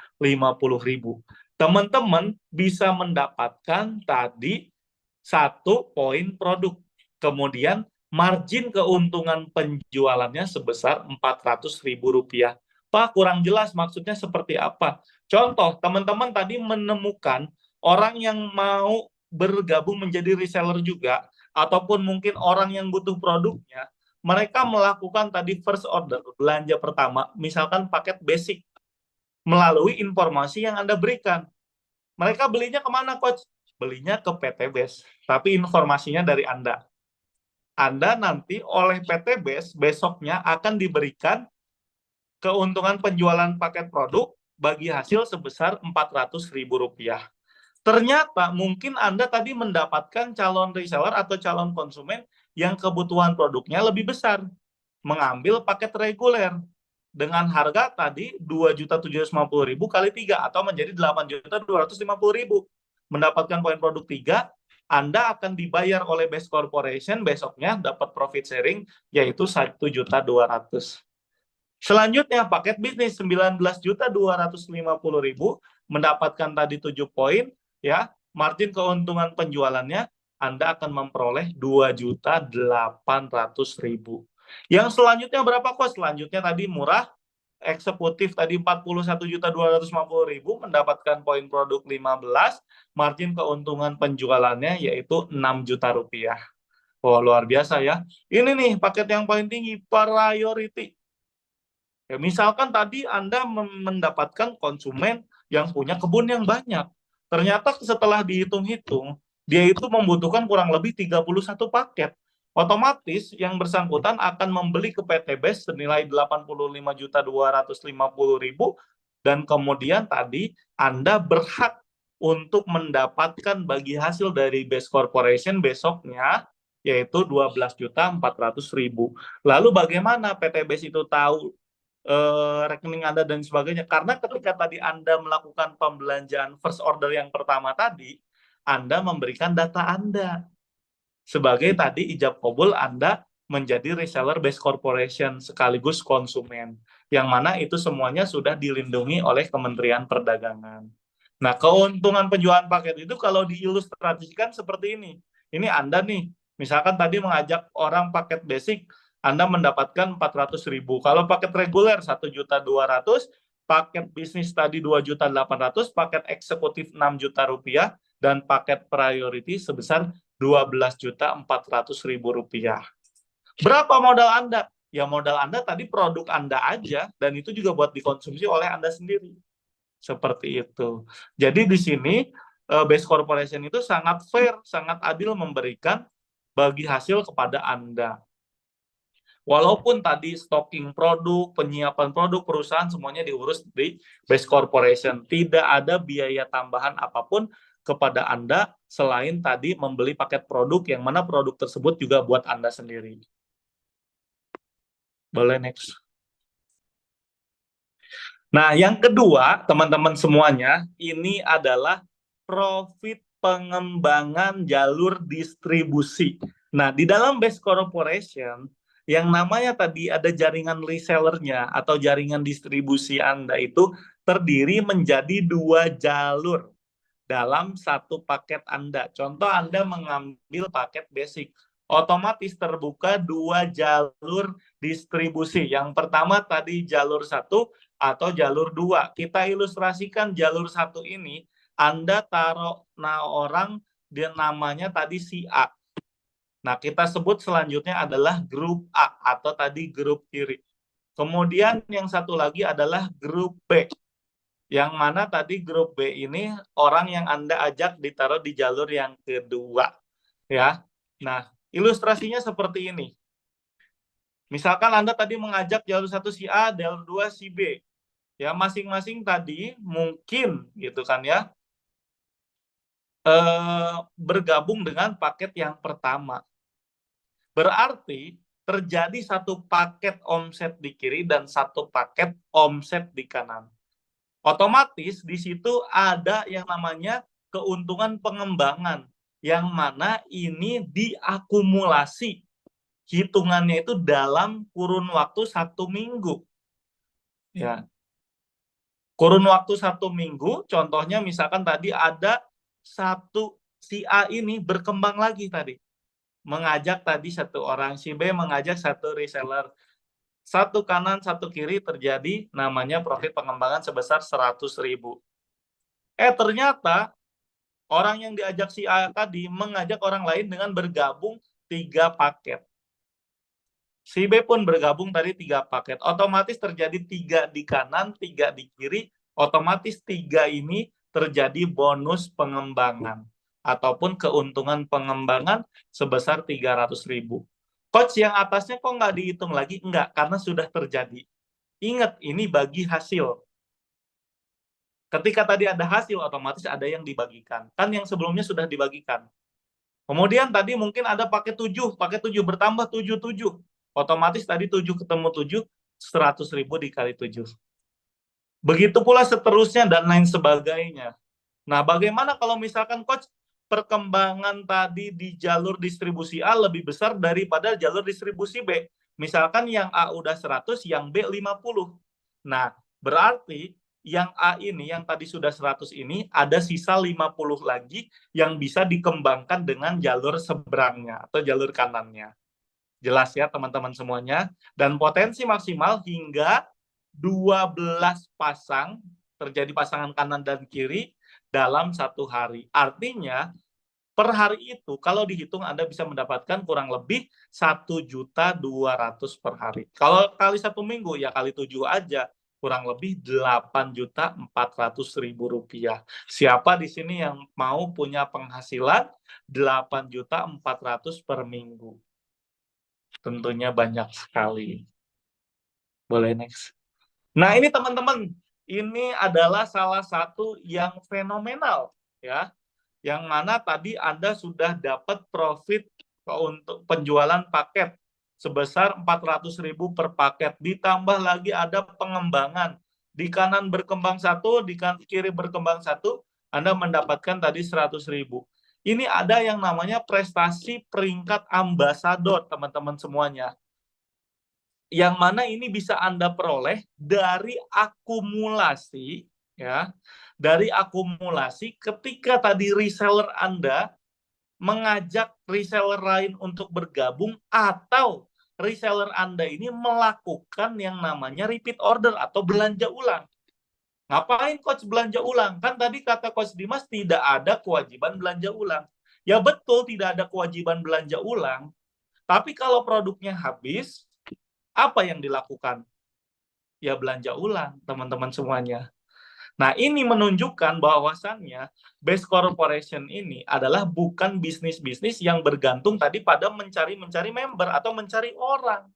Teman-teman bisa mendapatkan tadi satu poin produk. Kemudian margin keuntungan penjualannya sebesar Rp400.000. Pak, kurang jelas maksudnya seperti apa? Contoh, teman-teman tadi menemukan orang yang mau bergabung menjadi reseller juga, ataupun mungkin orang yang butuh produknya, mereka melakukan tadi first order, belanja pertama, misalkan paket basic, melalui informasi yang Anda berikan. Mereka belinya kemana, Coach? Belinya ke PT Base, tapi informasinya dari Anda. Anda nanti oleh PT Base besoknya akan diberikan keuntungan penjualan paket produk bagi hasil sebesar Rp400.000. Ternyata mungkin Anda tadi mendapatkan calon reseller atau calon konsumen yang kebutuhan produknya lebih besar, mengambil paket reguler dengan harga tadi 2.750.000 kali 3 atau menjadi 8.250.000. Mendapatkan poin produk 3, Anda akan dibayar oleh Base Corporation besoknya dapat profit sharing yaitu 1.200.000. Selanjutnya paket bisnis 19.250.000 mendapatkan tadi 7 poin ya, margin keuntungan penjualannya Anda akan memperoleh 2.800.000. Yang selanjutnya berapa kos? Selanjutnya tadi murah, eksekutif tadi 41.250.000 mendapatkan poin produk 15, margin keuntungan penjualannya yaitu 6 juta rupiah. Oh, luar biasa ya. Ini nih paket yang paling tinggi, priority. Ya, misalkan tadi Anda mendapatkan konsumen yang punya kebun yang banyak. Ternyata setelah dihitung-hitung, dia itu membutuhkan kurang lebih 31 paket. Otomatis yang bersangkutan akan membeli ke PT Base senilai 85.250.000 dan kemudian tadi Anda berhak untuk mendapatkan bagi hasil dari Base Corporation besoknya yaitu 12.400.000. Lalu bagaimana PT Base itu tahu rekening Anda dan sebagainya. Karena ketika tadi Anda melakukan pembelanjaan first order yang pertama tadi, Anda memberikan data Anda. Sebagai tadi ijab kabul Anda menjadi reseller Base Corporation sekaligus konsumen. Yang mana itu semuanya sudah dilindungi oleh Kementerian Perdagangan. Nah, keuntungan penjualan paket itu kalau diilustrasikan seperti ini. Ini Anda nih, misalkan tadi mengajak orang paket basic, Anda mendapatkan 400.000. Kalau paket reguler 1.200.000, paket bisnis tadi 2.800.000, paket eksekutif 6 juta rupiah, dan paket priority sebesar 12.400.000 rupiah. Berapa modal Anda? Ya modal Anda tadi produk Anda aja, dan itu juga buat dikonsumsi oleh Anda sendiri. Seperti itu. Jadi di sini Base Corporation itu sangat fair, sangat adil memberikan bagi hasil kepada Anda. Walaupun tadi stocking produk, penyiapan produk, perusahaan semuanya diurus di Base Corporation. Tidak ada biaya tambahan apapun kepada Anda selain tadi membeli paket produk yang mana produk tersebut juga buat Anda sendiri. Boleh next. Nah, yang kedua, teman-teman semuanya, ini adalah profit pengembangan jalur distribusi. Nah, di dalam Base Corporation, yang namanya tadi ada jaringan resellernya atau jaringan distribusi Anda itu terdiri menjadi 2 jalur dalam satu paket Anda. Contoh Anda mengambil paket basic, otomatis terbuka 2 jalur distribusi. Yang pertama tadi jalur 1 atau jalur 2. Kita ilustrasikan jalur 1 ini, Anda taruh orang dia namanya tadi si A. Nah, kita sebut selanjutnya adalah grup A atau tadi grup kiri. Kemudian yang satu lagi adalah grup B. Yang mana tadi grup B ini orang yang Anda ajak ditaruh di jalur yang kedua. Ya. Nah, ilustrasinya seperti ini. Misalkan Anda tadi mengajak jalur 1 si A, jalur 2 si B. Ya, masing-masing tadi mungkin gitu kan ya, bergabung dengan paket yang pertama. Berarti terjadi satu paket omset di kiri dan satu paket omset di kanan. Otomatis di situ ada yang namanya keuntungan pengembangan, yang mana ini diakumulasi. Hitungannya itu dalam kurun waktu 1 minggu. Ya. Kurun waktu 1 minggu, contohnya misalkan tadi ada satu si A ini berkembang lagi tadi. Mengajak tadi 1 orang, si B mengajak 1 reseller. 1 kanan, 1 kiri terjadi namanya profit pengembangan sebesar 100.000. Ternyata orang yang diajak si A tadi mengajak orang lain dengan bergabung 3 paket. Si B pun bergabung tadi 3 paket. Otomatis terjadi 3 di kanan, 3 di kiri. Otomatis 3 ini terjadi bonus pengembangan ataupun keuntungan pengembangan sebesar 300.000. Coach yang atasnya kok nggak dihitung lagi? Enggak, karena sudah terjadi. Ingat, ini bagi hasil. Ketika tadi ada hasil, otomatis ada yang dibagikan. Kan yang sebelumnya sudah dibagikan. Kemudian tadi mungkin ada paket 7 bertambah 7. Otomatis tadi 7 ketemu 7, 100.000 dikali 7. Begitu pula seterusnya dan lain sebagainya. Nah, bagaimana kalau misalkan coach perkembangan tadi di jalur distribusi A lebih besar daripada jalur distribusi B? Misalkan yang A udah 100, yang B 50. Nah, berarti yang A ini, yang tadi sudah 100 ini, ada sisa 50 lagi yang bisa dikembangkan dengan jalur seberangnya atau jalur kanannya. Jelas ya teman-teman semuanya. Dan potensi maksimal hingga 12 pasang, terjadi pasangan kanan dan kiri dalam 1 hari. Artinya per hari itu kalau dihitung Anda bisa mendapatkan kurang lebih 1.200.000 per hari. Kalau kali 1 minggu ya kali 7 aja, kurang lebih 8.400.000 rupiah. Siapa di sini yang mau punya penghasilan 8.400.000 per minggu? Tentunya banyak sekali. Boleh next. Nah, ini teman-teman, ini adalah salah satu yang fenomenal ya. Yang mana tadi Anda sudah dapat profit untuk penjualan paket sebesar 400.000 per paket. Ditambah lagi ada pengembangan. Di kanan berkembang 1, di kiri berkembang 1, Anda mendapatkan tadi 100.000. Ini ada yang namanya prestasi peringkat ambasador, teman-teman semuanya. Yang mana ini bisa Anda peroleh dari akumulasi, ya, dari akumulasi ketika tadi reseller Anda mengajak reseller lain untuk bergabung atau reseller Anda ini melakukan yang namanya repeat order atau belanja ulang. Ngapain coach belanja ulang? Kan tadi kata coach Dimas tidak ada kewajiban belanja ulang. Ya betul tidak ada kewajiban belanja ulang. Tapi kalau produknya habis, apa yang dilakukan? Ya belanja ulang, teman-teman semuanya. Nah, ini menunjukkan bahwasannya base corporation ini adalah bukan bisnis-bisnis yang bergantung tadi pada mencari member atau mencari orang.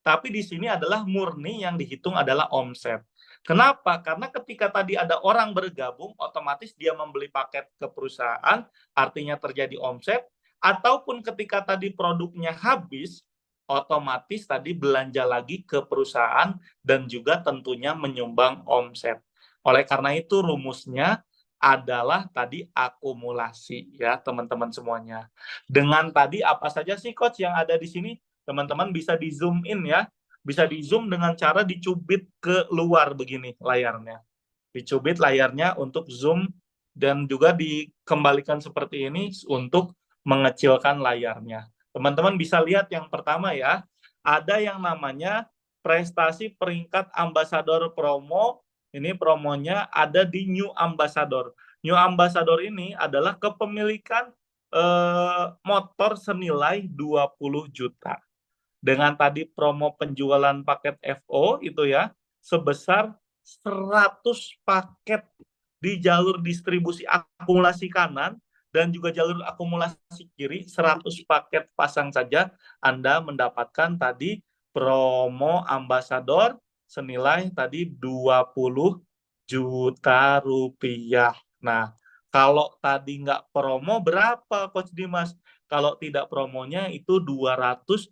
Tapi di sini adalah murni yang dihitung adalah omset. Kenapa? Karena ketika tadi ada orang bergabung, otomatis dia membeli paket ke perusahaan, artinya terjadi omset, ataupun ketika tadi produknya habis, otomatis tadi belanja lagi ke perusahaan dan juga tentunya menyumbang omset. Oleh karena itu rumusnya adalah tadi akumulasi ya teman-teman semuanya. Dengan tadi apa saja sih coach yang ada di sini? Teman-teman bisa di zoom in ya, bisa di zoom dengan cara dicubit ke luar begini layarnya, dicubit layarnya untuk zoom dan juga dikembalikan seperti ini untuk mengecilkan layarnya. Teman-teman bisa lihat yang pertama ya, ada yang namanya prestasi peringkat ambasador promo. Ini promonya ada di New Ambassador. New Ambassador ini adalah kepemilikan motor senilai 20 juta dengan tadi promo penjualan paket FO itu ya sebesar 100 paket di jalur distribusi akumulasi kanan dan juga jalur akumulasi kiri 100 paket pasang saja Anda mendapatkan tadi promo ambasador senilai tadi 20 juta rupiah. Nah, kalau tadi nggak promo berapa Coach Dimas? Kalau tidak promonya itu 200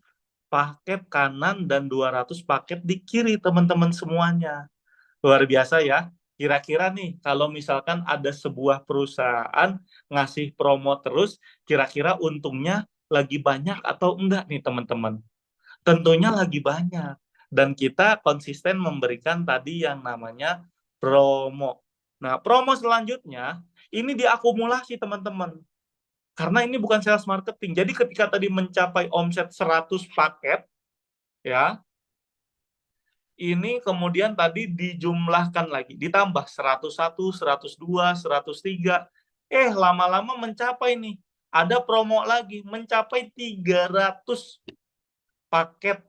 paket kanan dan 200 paket di kiri teman-teman semuanya. Luar biasa ya. Kira-kira nih kalau misalkan ada sebuah perusahaan ngasih promo terus, kira-kira untungnya lagi banyak atau enggak nih teman-teman? Tentunya lagi banyak. Dan kita konsisten memberikan tadi yang namanya promo. Nah, promo selanjutnya ini diakumulasi teman-teman. Karena ini bukan sales marketing. Jadi ketika tadi mencapai omset 100 paket, ya, ini kemudian tadi dijumlahkan lagi, ditambah 101, 102, 103. Lama-lama mencapai nih, ada promo lagi, mencapai 300 paket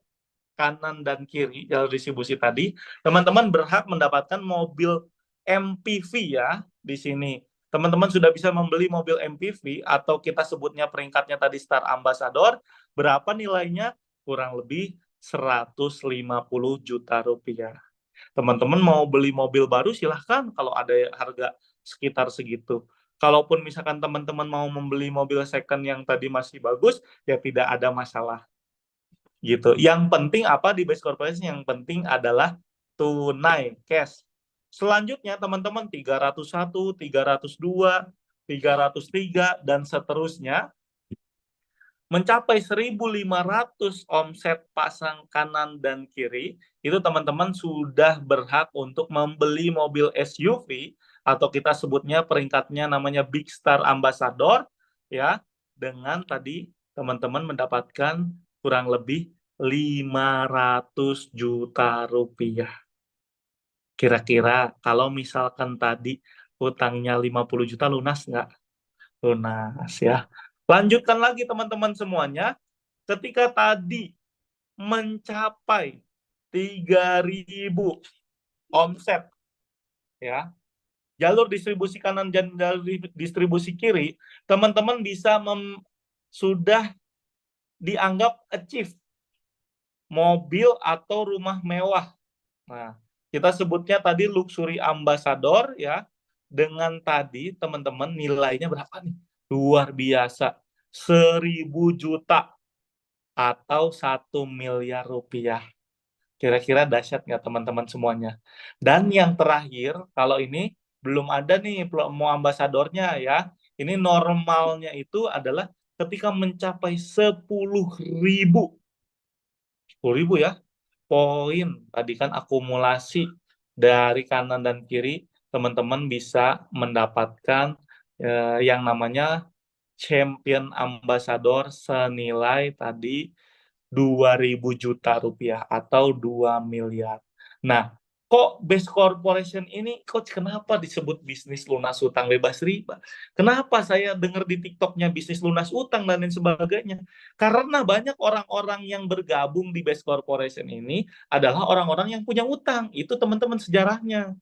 kanan dan kiri jalur distribusi tadi. Teman-teman berhak mendapatkan mobil MPV ya di sini. Teman-teman sudah bisa membeli mobil MPV atau kita sebutnya peringkatnya tadi Star Ambassador. Berapa nilainya? Kurang lebih 150 juta rupiah. Teman-teman mau beli mobil baru silahkan kalau ada harga sekitar segitu. Kalaupun misalkan teman-teman mau membeli mobil second yang tadi masih bagus, ya tidak ada masalah gitu. Yang penting apa di base corporation? Yang penting adalah tunai cash. Selanjutnya teman-teman 301, 302, 303 dan seterusnya mencapai 1.500 omset pasang kanan dan kiri, itu teman-teman sudah berhak untuk membeli mobil SUV atau kita sebutnya peringkatnya namanya Big Star Ambassador ya, dengan tadi teman-teman mendapatkan kurang lebih 500 juta rupiah. Kira-kira kalau misalkan tadi hutangnya 50 juta lunas nggak? Lunas ya. Lanjutkan lagi teman-teman semuanya. Ketika tadi mencapai 3.000 omset ya, jalur distribusi kanan dan jalur distribusi kiri, teman-teman bisa sudah dianggap achieve mobil atau rumah mewah. Nah, kita sebutnya tadi luxury ambassador ya. Dengan tadi teman-teman nilainya berapa nih? Luar biasa. 1.000 juta atau 1 miliar rupiah. Kira-kira dahsyat nggak teman-teman semuanya? Dan yang terakhir, kalau ini belum ada nih promo ambasadornya ya. Ini normalnya itu adalah ketika mencapai 10.000. 10.000 ya, poin tadi kan akumulasi dari kanan dan kiri, teman-teman bisa mendapatkan yang namanya champion ambassador senilai tadi 2.000 juta rupiah atau 2 miliar. Nah, kok Base Corporation ini, Coach, kenapa disebut bisnis lunas utang bebas riba? Kenapa saya dengar di TikToknya bisnis lunas utang dan lain sebagainya? Karena banyak orang-orang yang bergabung di Base Corporation ini adalah orang-orang yang punya utang. Itu teman-teman sejarahnya.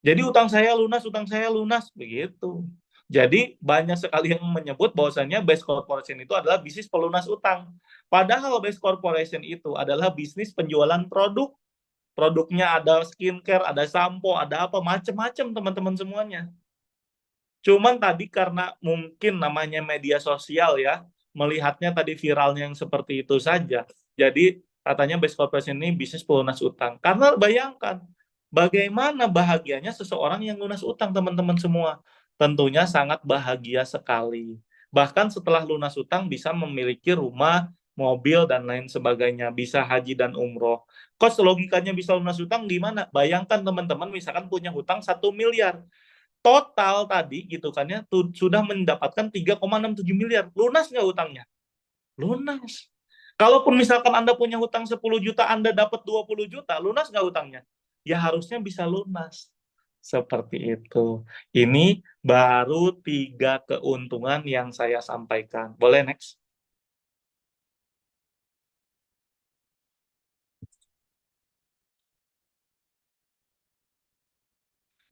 Jadi utang saya lunas begitu. Jadi banyak sekali yang menyebut bahwasanya Best Corporation itu adalah bisnis pelunas utang. Padahal Best Corporation itu adalah bisnis penjualan produk. Produknya ada skincare, ada sampo, ada apa macam-macam teman-teman semuanya. Cuman tadi karena mungkin namanya media sosial ya, melihatnya tadi viralnya yang seperti itu saja. Jadi katanya Best Corporation ini bisnis pelunas utang. Karena bayangkan, bagaimana bahagianya seseorang yang lunas utang teman-teman semua. Tentunya sangat bahagia sekali. Bahkan setelah lunas utang bisa memiliki rumah, mobil, dan lain sebagainya. Bisa haji dan umroh. Kos logikanya bisa lunas utang gimana? Bayangkan teman-teman misalkan punya hutang 1 miliar, total tadi gitu kan ya sudah mendapatkan 3,67 miliar. Lunas nggak hutangnya? Lunas. Kalaupun misalkan Anda punya hutang 10 juta, Anda dapat 20 juta, lunas nggak hutangnya? Ya harusnya bisa lunas. Seperti itu. Ini baru 3 keuntungan yang saya sampaikan. Boleh next?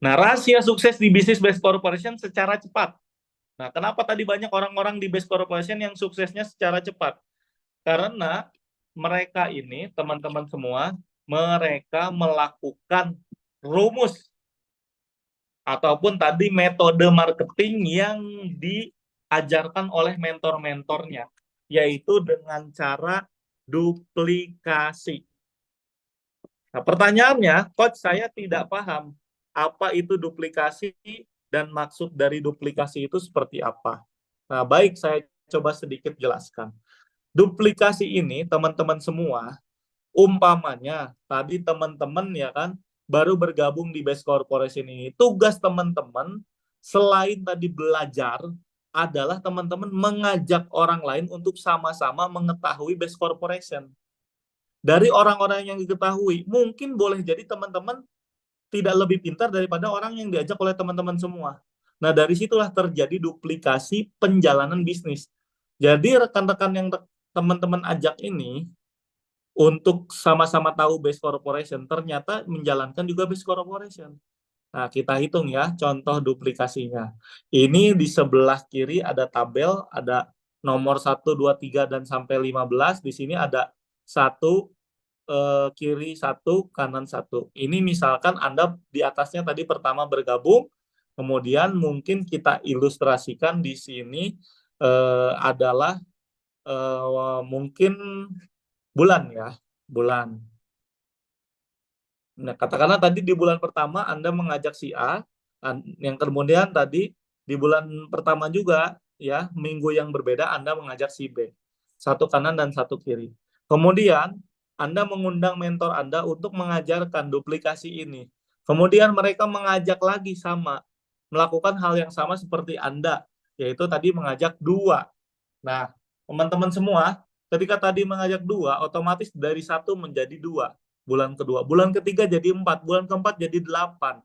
Nah, rahasia sukses di bisnis best corporation secara cepat. Nah, kenapa tadi banyak orang-orang di best corporation yang suksesnya secara cepat? Karena mereka ini, teman-teman semua, mereka melakukan rumus ataupun tadi metode marketing yang diajarkan oleh mentor-mentornya, yaitu dengan cara duplikasi. Nah, pertanyaannya, Coach, saya tidak paham apa itu duplikasi dan maksud dari duplikasi itu seperti apa. Nah, baik, saya coba sedikit jelaskan. Duplikasi ini, teman-teman semua, umpamanya tadi teman-teman ya kan baru bergabung di Best Corporation ini. Tugas teman-teman selain tadi belajar adalah teman-teman mengajak orang lain untuk sama-sama mengetahui Best Corporation. Dari orang-orang yang diketahui, mungkin boleh jadi teman-teman tidak lebih pintar daripada orang yang diajak oleh teman-teman semua. Nah, dari situlah terjadi duplikasi penjalanan bisnis. Jadi rekan-rekan yang teman-teman ajak ini untuk sama-sama tahu base corporation, ternyata menjalankan juga base corporation. Nah, kita hitung ya contoh duplikasinya. Ini di sebelah kiri ada tabel, ada nomor 1, 2, 3 dan sampai 15. Di sini ada satu, kiri satu, kanan satu. Ini misalkan Anda di atasnya tadi pertama bergabung, kemudian mungkin kita ilustrasikan di sini adalah mungkin bulan ya, bulan. Nah, katakanlah tadi di bulan pertama Anda mengajak si A, yang kemudian tadi di bulan pertama juga ya, minggu yang berbeda Anda mengajak si B. Satu kanan dan satu kiri. Kemudian Anda mengundang mentor Anda untuk mengajarkan duplikasi ini. Kemudian mereka mengajak lagi sama, melakukan hal yang sama seperti Anda, yaitu tadi mengajak dua. Nah, teman-teman semua, ketika tadi mengajak dua, otomatis dari satu menjadi dua. Bulan kedua, bulan ketiga jadi 4, bulan keempat jadi 8.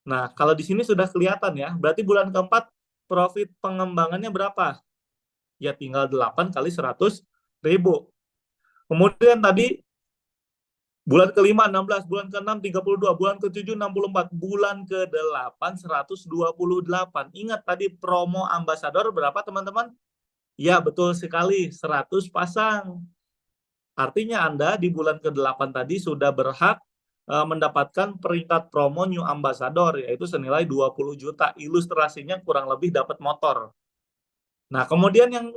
Nah, kalau di sini sudah kelihatan ya, berarti bulan keempat profit pengembangannya berapa? Ya tinggal 8 kali 100.000. Kemudian tadi bulan kelima 16, bulan keenam 32, bulan ketujuh 64, bulan ke-8 128. Ingat tadi promo ambasador berapa teman-teman? Ya, betul sekali, 100 pasang. Artinya Anda di bulan ke-8 tadi sudah berhak mendapatkan peringkat promo New Ambassador, yaitu senilai 20 juta. Ilustrasinya kurang lebih dapat motor. Nah, kemudian yang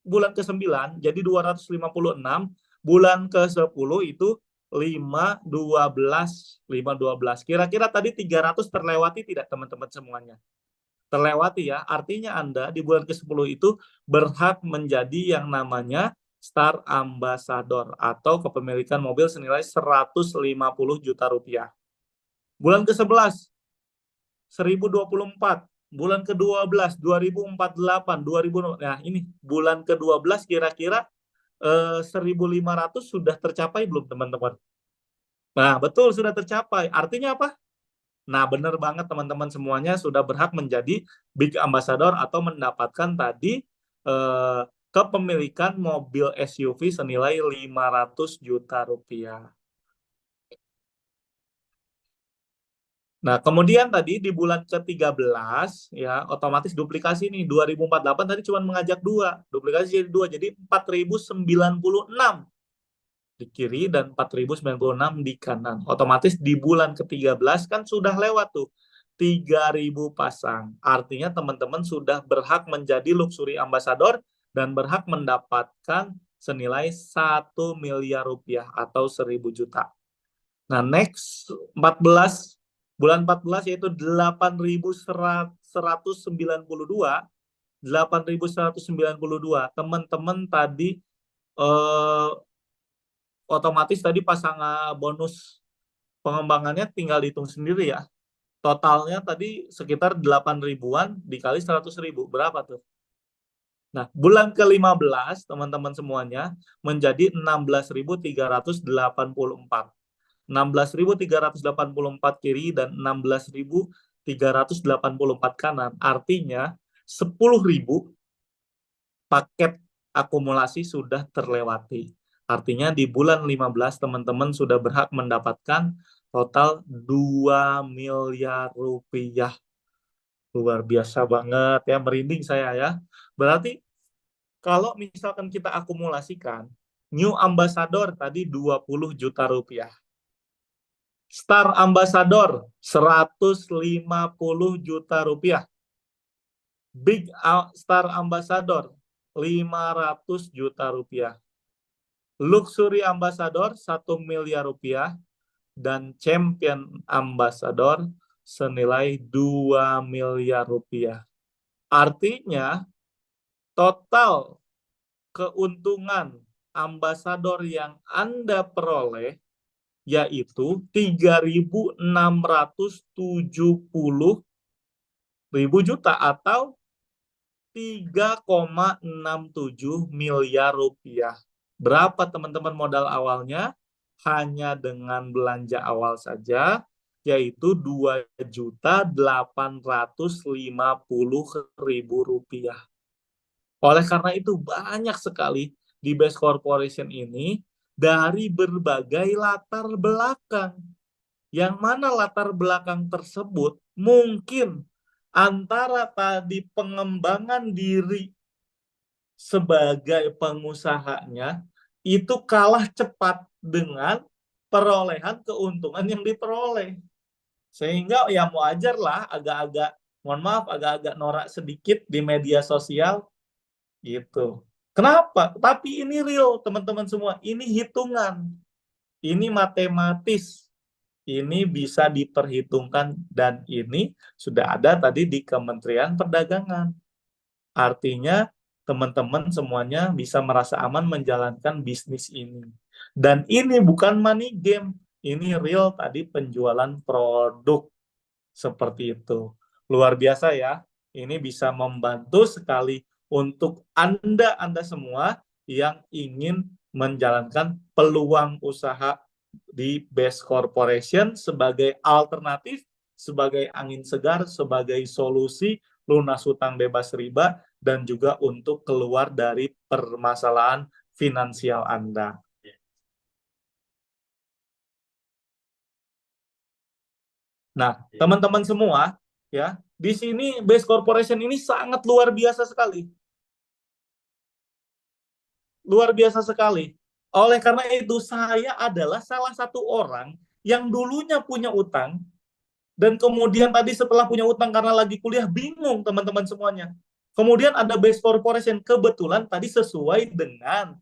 bulan ke-9 jadi 256, bulan ke-10 itu 512, 512. Kira-kira tadi 300 terlewati tidak teman-teman semuanya? Terlewati ya. Artinya Anda di bulan ke-10 itu berhak menjadi yang namanya Star Ambassador atau kepemilikan mobil senilai 150 juta rupiah. Bulan ke-11 1024, bulan ke-12 2048, 2000. Nah, ini bulan ke-12 kira-kira 1.500 sudah tercapai belum teman-teman? Nah, betul sudah tercapai. Artinya apa? Nah, benar banget teman-teman semuanya sudah berhak menjadi Big Ambassador atau mendapatkan tadi kepemilikan mobil SUV senilai 500 juta rupiah. Nah, kemudian tadi di bulan ke-13 ya otomatis duplikasi nih 2048 tadi cuma mengajak dua, duplikasi jadi dua jadi 4096 di kiri dan 4096 di kanan. Otomatis di bulan ke-13 kan sudah lewat tuh 3000 pasang. Artinya teman-teman sudah berhak menjadi luxury ambassador dan berhak mendapatkan senilai 1 miliar rupiah atau 1000 juta. Nah, next 14 bulan 14 yaitu 8.192 8.192 teman-teman tadi eh, otomatis tadi pasangan bonus pengembangannya tinggal dihitung sendiri ya. Totalnya tadi sekitar 8 ribuan dikali 100 ribu. Berapa tuh? Nah, bulan ke-15 teman-teman semuanya menjadi 16.384. 16.384 kiri dan 16.384 kanan. Artinya 10.000 paket akumulasi sudah terlewati. Artinya di bulan 15 teman-teman sudah berhak mendapatkan total 2 miliar rupiah. Luar biasa banget ya, merinding saya ya. Berarti kalau misalkan kita akumulasikan, new ambassador tadi 20 juta rupiah. Star ambassador 150 juta rupiah. Big Star ambassador 500 juta rupiah. Luxury ambassador 1 miliar rupiah dan champion ambassador senilai 2 miliar rupiah. Artinya total keuntungan ambasador yang Anda peroleh yaitu 3.670.000 juta atau 3,67 miliar rupiah. Berapa teman-teman modal awalnya? Hanya dengan belanja awal saja, yaitu 2.850.000 rupiah. Oleh karena itu banyak sekali di Best Corporation ini dari berbagai latar belakang. Yang mana latar belakang tersebut mungkin antara tadi pengembangan diri sebagai pengusahanya itu kalah cepat dengan perolehan keuntungan yang diperoleh. Sehingga ya mau ajar lah agak-agak, mohon maaf, agak-agak norak sedikit di media sosial gitu. Kenapa? Tapi ini real teman-teman semua, ini hitungan, ini matematis, ini bisa diperhitungkan dan ini sudah ada tadi di Kementerian Perdagangan. Artinya teman-teman semuanya bisa merasa aman menjalankan bisnis ini. Dan ini bukan money game, ini real tadi penjualan produk seperti itu. Luar biasa ya, ini bisa membantu sekali untuk Anda semua yang ingin menjalankan peluang usaha di Best Corporation sebagai alternatif, sebagai angin segar, sebagai solusi lunas hutang bebas riba, dan juga untuk keluar dari permasalahan finansial Anda. Nah, teman-teman semua, ya, di sini Best Corporation ini sangat luar biasa sekali. Luar biasa sekali. Oleh karena itu, saya adalah salah satu orang yang dulunya punya utang, dan kemudian tadi setelah punya utang karena lagi kuliah, bingung teman-teman semuanya. Kemudian ada Best Corporation, kebetulan tadi sesuai dengan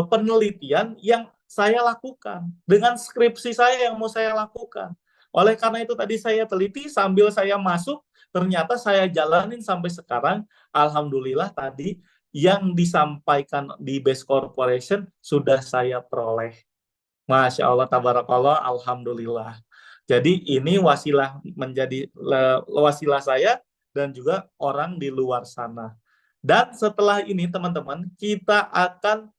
penelitian yang saya lakukan, dengan skripsi saya yang mau saya lakukan. Oleh karena itu tadi saya teliti sambil saya masuk, ternyata saya jalanin sampai sekarang. Alhamdulillah tadi yang disampaikan di Best Corporation sudah saya peroleh. Masya Allah, tabarakallah, alhamdulillah. Jadi ini wasilah menjadi wasilah saya dan juga orang di luar sana. Dan setelah ini teman-teman, kita akan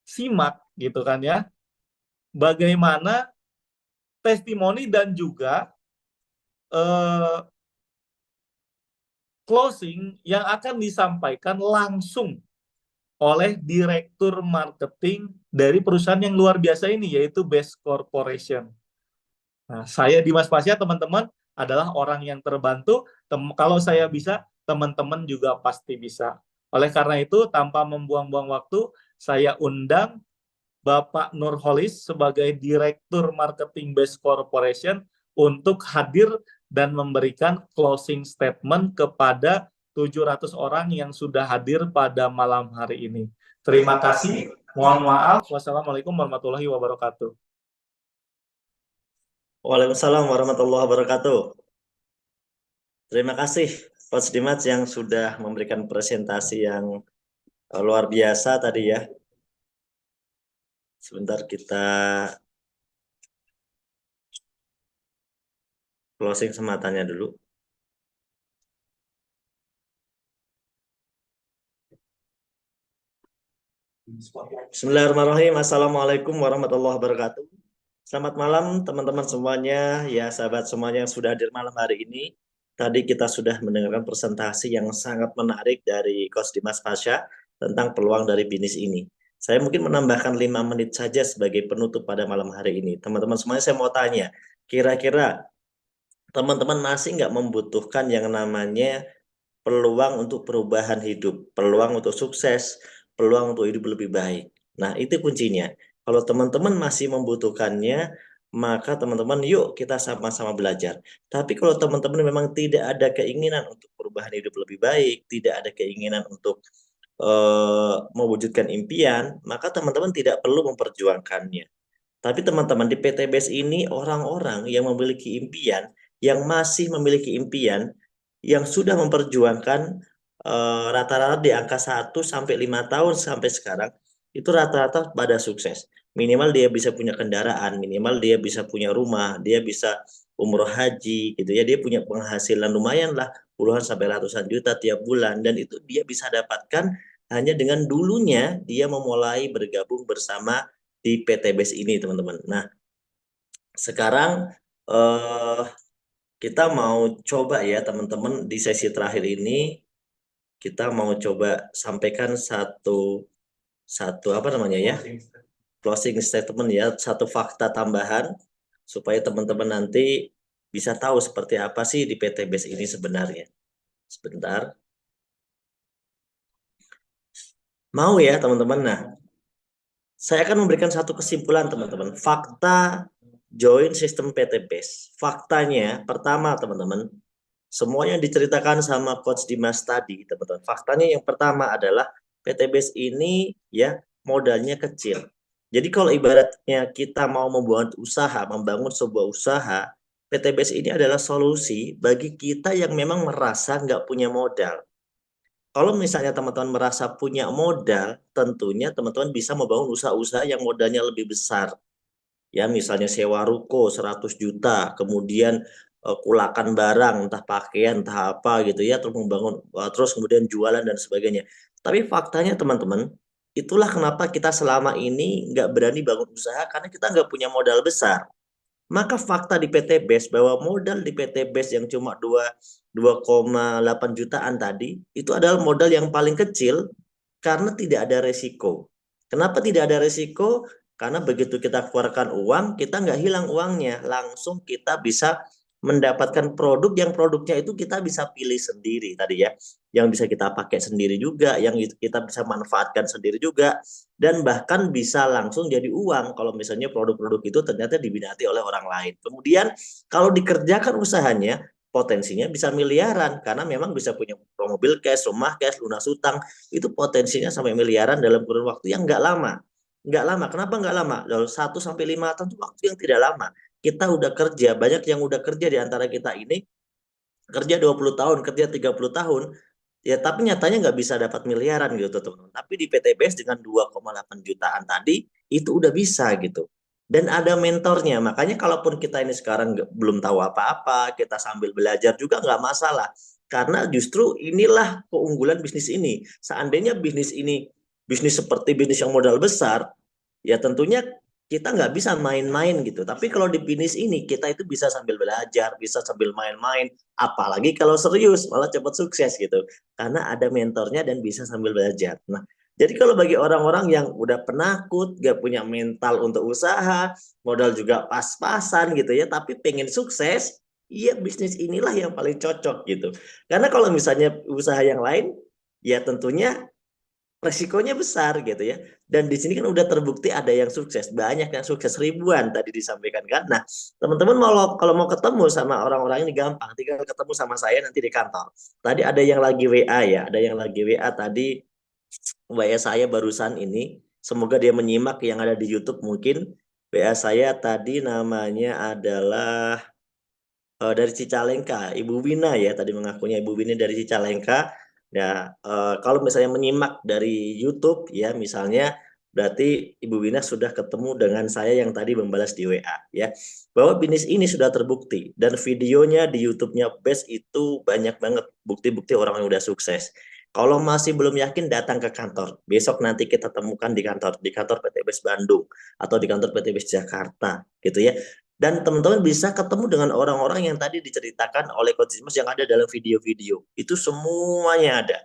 simak gitu kan ya, bagaimana testimoni dan juga closing yang akan disampaikan langsung oleh direktur marketing dari perusahaan yang luar biasa ini, yaitu Best Corporation. Nah, saya Dimas Pasya, teman-teman, adalah orang yang terbantu. Kalau saya bisa, teman-teman juga pasti bisa. Oleh karena itu, tanpa membuang-buang waktu, saya undang Bapak Nurholis sebagai Direktur Marketing Base Corporation untuk hadir dan memberikan closing statement kepada 700 orang yang sudah hadir pada malam hari ini. Terima kasih. Mohon maaf. Wassalamualaikum warahmatullahi wabarakatuh. Waalaikumsalam warahmatullahi wabarakatuh. Terima kasih Coach Dimas yang sudah memberikan presentasi yang luar biasa tadi ya. Sebentar kita closing sematannya dulu. Bismillahirrahmanirrahim. Assalamualaikum warahmatullahi wabarakatuh. Selamat malam teman-teman semuanya, ya sahabat semuanya yang sudah hadir malam hari ini. Tadi kita sudah mendengarkan presentasi yang sangat menarik dari Coach Dimas Pasha tentang peluang dari bisnis ini. Saya mungkin menambahkan 5 menit saja sebagai penutup pada malam hari ini. Teman-teman semuanya saya mau tanya, kira-kira teman-teman masih nggak membutuhkan yang namanya peluang untuk perubahan hidup, peluang untuk sukses, peluang untuk hidup lebih baik. Nah, itu kuncinya. Kalau teman-teman masih membutuhkannya, maka teman-teman yuk kita sama-sama belajar. Tapi kalau teman-teman memang tidak ada keinginan untuk perubahan hidup lebih baik, tidak ada keinginan untuk mewujudkan impian, maka teman-teman tidak perlu memperjuangkannya. Tapi teman-teman di PTBS ini orang-orang yang memiliki impian, yang masih memiliki impian, yang sudah memperjuangkan rata-rata di angka 1 sampai 5 tahun sampai sekarang, itu rata-rata pada sukses. Minimal dia bisa punya kendaraan, minimal dia bisa punya rumah, dia bisa umroh haji gitu ya, dia punya penghasilan lumayan lah, puluhan sampai ratusan juta tiap bulan, dan itu dia bisa dapatkan hanya dengan dulunya dia memulai bergabung bersama di PTBS ini teman-teman. Nah, sekarang kita mau coba ya teman-teman di sesi terakhir ini kita mau coba sampaikan satu apa namanya ya, closing statement ya, satu fakta tambahan supaya teman-teman nanti bisa tahu seperti apa sih di PTBS ini sebenarnya. Sebentar. Mau ya teman-teman. Nah, saya akan memberikan satu kesimpulan teman-teman. Fakta join sistem PTBS. Faktanya pertama teman-teman, semua yang diceritakan sama Coach Dimas tadi teman-teman. Faktanya yang pertama adalah PTBS ini ya modalnya kecil. Jadi kalau ibaratnya kita mau membuat usaha, membangun sebuah usaha, PTBS ini adalah solusi bagi kita yang memang merasa nggak punya modal. Kalau misalnya teman-teman merasa punya modal, tentunya teman-teman bisa membangun usaha-usaha yang modalnya lebih besar. Ya, misalnya sewa ruko 100 juta, kemudian kulakan barang, entah pakaian, entah apa gitu ya, terus membangun, terus kemudian jualan dan sebagainya. Tapi faktanya teman-teman, itulah kenapa kita selama ini nggak berani bangun usaha, karena kita nggak punya modal besar. Maka fakta di PTBS bahwa modal di PTBS yang cuma 2,8 jutaan tadi, itu adalah modal yang paling kecil karena tidak ada resiko. Kenapa tidak ada resiko? Karena begitu kita keluarkan uang, kita nggak hilang uangnya. Langsung kita bisa mendapatkan produk yang produknya itu kita bisa pilih sendiri tadi ya. Yang bisa kita pakai sendiri juga, yang kita bisa manfaatkan sendiri juga, dan bahkan bisa langsung jadi uang kalau misalnya produk-produk itu ternyata diminati oleh orang lain. Kemudian kalau dikerjakan usahanya, potensinya bisa miliaran karena memang bisa punya mobil cash, rumah cash, lunas utang, itu potensinya sampai miliaran dalam kurun waktu yang nggak lama. Nggak lama. Kenapa nggak lama? Dari 1 sampai 5 tahun itu waktu yang tidak lama. Kita udah kerja, banyak yang udah kerja di antara kita ini kerja 20 tahun, kerja 30 tahun, ya tapi nyatanya nggak bisa dapat miliaran gitu teman-teman. Tapi di PTBS dengan 2,8 jutaan tadi itu udah bisa gitu. Dan ada mentornya, makanya kalaupun kita ini sekarang belum tahu apa-apa, kita sambil belajar juga nggak masalah. Karena justru inilah keunggulan bisnis ini. Seandainya bisnis ini bisnis seperti bisnis yang modal besar, ya tentunya kita nggak bisa main-main gitu. Tapi kalau di bisnis ini kita itu bisa sambil belajar, bisa sambil main-main. Apalagi kalau serius, malah cepat sukses gitu. Karena ada mentornya dan bisa sambil belajar. Nah, jadi kalau bagi orang-orang yang udah penakut, gak punya mental untuk usaha, modal juga pas-pasan gitu ya, tapi pengen sukses, iya bisnis inilah yang paling cocok gitu. Karena kalau misalnya usaha yang lain, ya tentunya resikonya besar gitu ya. Dan di sini kan udah terbukti ada yang sukses, banyak yang sukses, ribuan tadi disampaikan kan. Nah, teman-teman kalau mau ketemu sama orang-orang ini gampang, tinggal ketemu sama saya nanti di kantor. Tadi ada yang lagi WA ya, ada yang lagi WA tadi WA saya barusan ini. Semoga dia menyimak yang ada di YouTube mungkin. WA saya tadi namanya adalah dari Cicalengka, Ibu Wina ya tadi mengakunya Ibu Wina dari Cicalengka. Ya, kalau misalnya menyimak dari YouTube ya misalnya berarti Ibu Wina sudah ketemu dengan saya yang tadi membalas di WA ya. Bahwa bisnis ini sudah terbukti dan videonya di YouTube-nya Best itu banyak banget bukti-bukti orang yang udah sukses. Kalau masih belum yakin datang ke kantor. Besok nanti kita temukan di kantor PT Best Bandung atau di kantor PT Best Jakarta gitu ya. Dan teman-teman bisa ketemu dengan orang-orang yang tadi diceritakan oleh Coach Dimas yang ada dalam video-video. Itu semuanya ada.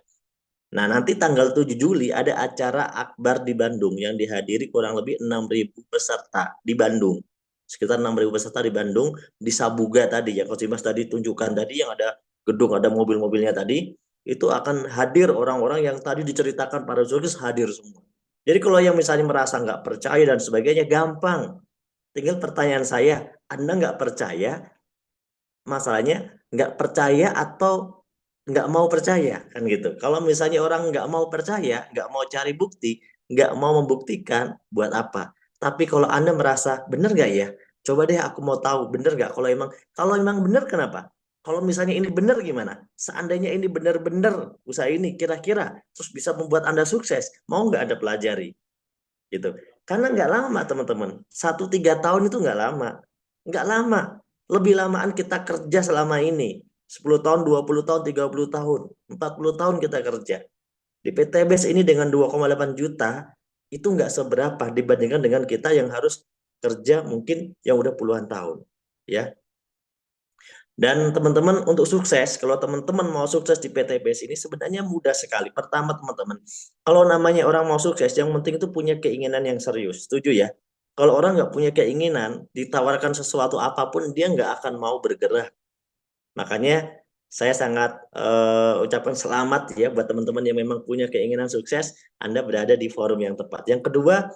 Nah, nanti tanggal 7 Juli ada acara Akbar di Bandung yang dihadiri kurang lebih 6.000 peserta di Bandung. Sekitar 6.000 peserta di Bandung, di Sabuga tadi yang Coach Dimas tadi tunjukkan tadi yang ada gedung, ada mobil-mobilnya tadi, itu akan hadir orang-orang yang tadi diceritakan para jurnalis hadir semua. Jadi kalau yang misalnya merasa nggak percaya dan sebagainya, gampang. Tinggal pertanyaan saya, Anda nggak percaya, masalahnya nggak percaya atau nggak mau percaya kan gitu. Kalau misalnya orang nggak mau percaya, nggak mau cari bukti, nggak mau membuktikan, buat apa? Tapi kalau Anda merasa benar nggak ya? Coba deh aku mau tahu benar nggak. Kalau emang benar kenapa? Kalau misalnya ini benar gimana? Seandainya ini benar-benar usaha ini kira-kira terus bisa membuat Anda sukses, mau nggak Anda pelajari? Gitu. Karena nggak lama teman-teman. 1-3 tahun itu nggak lama. Nggak lama. Lebih lamaan kita kerja selama ini. 10 tahun, 20 tahun, 30 tahun. 40 tahun kita kerja. Di PTBS ini dengan 2,8 juta, itu nggak seberapa dibandingkan dengan kita yang harus kerja mungkin yang udah puluhan tahun. Ya, dan teman-teman untuk sukses, kalau teman-teman mau sukses di PTBS ini sebenarnya mudah sekali. Pertama teman-teman, kalau namanya orang mau sukses, yang penting itu punya keinginan yang serius. Setuju ya? Kalau orang nggak punya keinginan, ditawarkan sesuatu apapun, dia nggak akan mau bergerak. Makanya saya sangat ucapkan selamat ya buat teman-teman yang memang punya keinginan sukses, Anda berada di forum yang tepat. Yang kedua,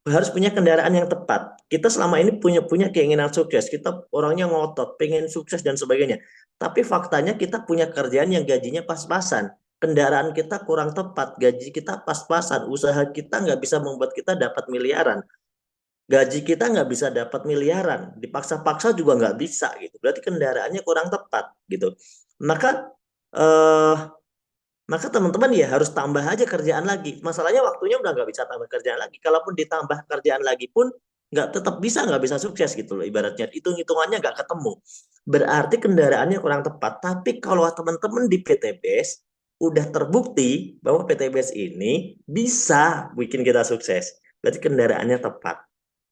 harus punya kendaraan yang tepat. Kita selama ini punya keinginan sukses, kita orangnya ngotot, pengen sukses dan sebagainya. Tapi faktanya kita punya kerjaan yang gajinya pas-pasan. Kendaraan kita kurang tepat, gaji kita pas-pasan, usaha kita nggak bisa membuat kita dapat miliaran. Gaji kita nggak bisa dapat miliaran, dipaksa-paksa juga nggak bisa gitu. Berarti kendaraannya kurang tepat gitu. Maka eh, maka teman-teman ya harus tambah aja kerjaan lagi. Masalahnya waktunya udah nggak bisa tambah kerjaan lagi. Kalaupun ditambah kerjaan lagi pun nggak bisa sukses gitu loh. Ibaratnya hitung-hitungannya nggak ketemu. Berarti kendaraannya kurang tepat. Tapi kalau teman-teman di PTBS udah terbukti bahwa PTBS ini bisa bikin kita sukses. Berarti kendaraannya tepat.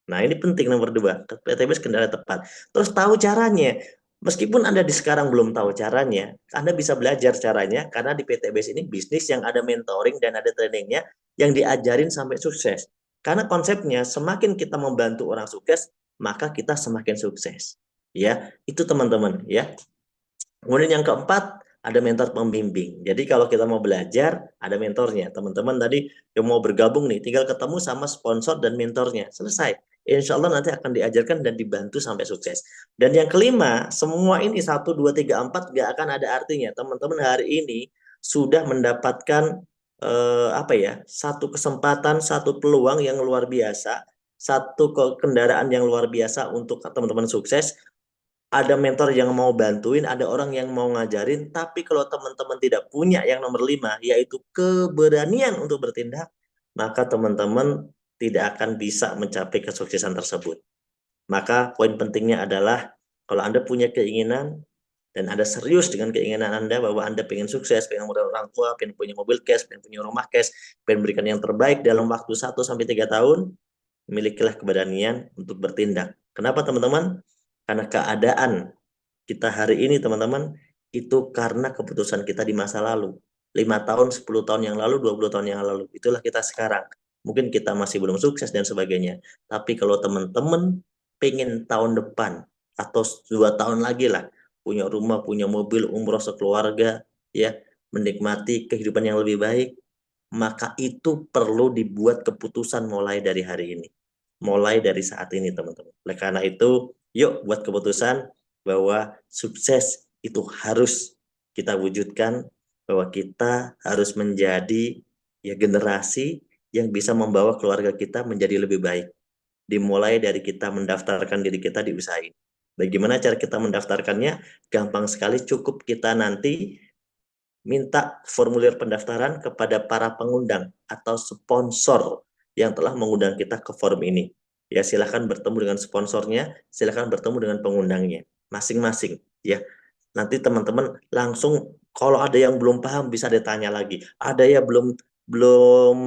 Nah, ini penting nomor dua, PTBS kendaraan tepat. Terus tahu caranya. Meskipun Anda di sekarang belum tahu caranya, Anda bisa belajar caranya karena di PTBS ini bisnis yang ada mentoring dan ada trainingnya yang diajarin sampai sukses. Karena konsepnya semakin kita membantu orang sukses, maka kita semakin sukses. Ya, itu teman-teman ya. Kemudian yang keempat, ada mentor pembimbing. Jadi kalau kita mau belajar, ada mentornya. Teman-teman tadi yang mau bergabung nih, tinggal ketemu sama sponsor dan mentornya. Selesai. Insya Allah nanti akan diajarkan dan dibantu sampai sukses. Dan yang kelima, semua ini 1, 2, 3, 4 gak akan ada artinya. Teman-teman hari ini sudah mendapatkan apa ya, satu kesempatan, satu peluang yang luar biasa, satu kendaraan yang luar biasa untuk teman-teman sukses. Ada mentor yang mau bantuin, ada orang yang mau ngajarin, tapi kalau teman-teman tidak punya yang nomor 5, yaitu keberanian untuk bertindak, maka teman-teman tidak akan bisa mencapai kesuksesan tersebut. Maka poin pentingnya adalah kalau Anda punya keinginan dan Anda serius dengan keinginan Anda bahwa Anda pengen sukses, pengen modal orang tua, pengen punya mobil cash, pengen punya rumah cash, pengen berikan yang terbaik dalam waktu 1 sampai 3 tahun, milikilah keberanian untuk bertindak. Kenapa teman-teman? Karena keadaan kita hari ini teman-teman itu karena keputusan kita di masa lalu. 5 tahun, 10 tahun yang lalu, 20 tahun yang lalu. Itulah kita sekarang. Mungkin kita masih belum sukses dan sebagainya. Tapi kalau teman-teman pengen tahun depan atau 2 tahun lagi lah punya rumah, punya mobil, umroh sekeluarga, ya, menikmati kehidupan yang lebih baik, maka itu perlu dibuat keputusan mulai dari hari ini. Mulai dari saat ini, teman-teman. Oleh karena itu, yuk buat keputusan bahwa sukses itu harus kita wujudkan, bahwa kita harus menjadi ya generasi yang bisa membawa keluarga kita menjadi lebih baik. Dimulai dari kita mendaftarkan diri kita di usaha ini. Bagaimana cara kita mendaftarkannya? Gampang sekali, cukup kita nanti minta formulir pendaftaran kepada para pengundang atau sponsor yang telah mengundang kita ke forum ini. Ya, silahkan bertemu dengan sponsornya, silahkan bertemu dengan pengundangnya, masing-masing. Ya, nanti teman-teman langsung kalau ada yang belum paham bisa ditanya lagi. Ada ya belum belum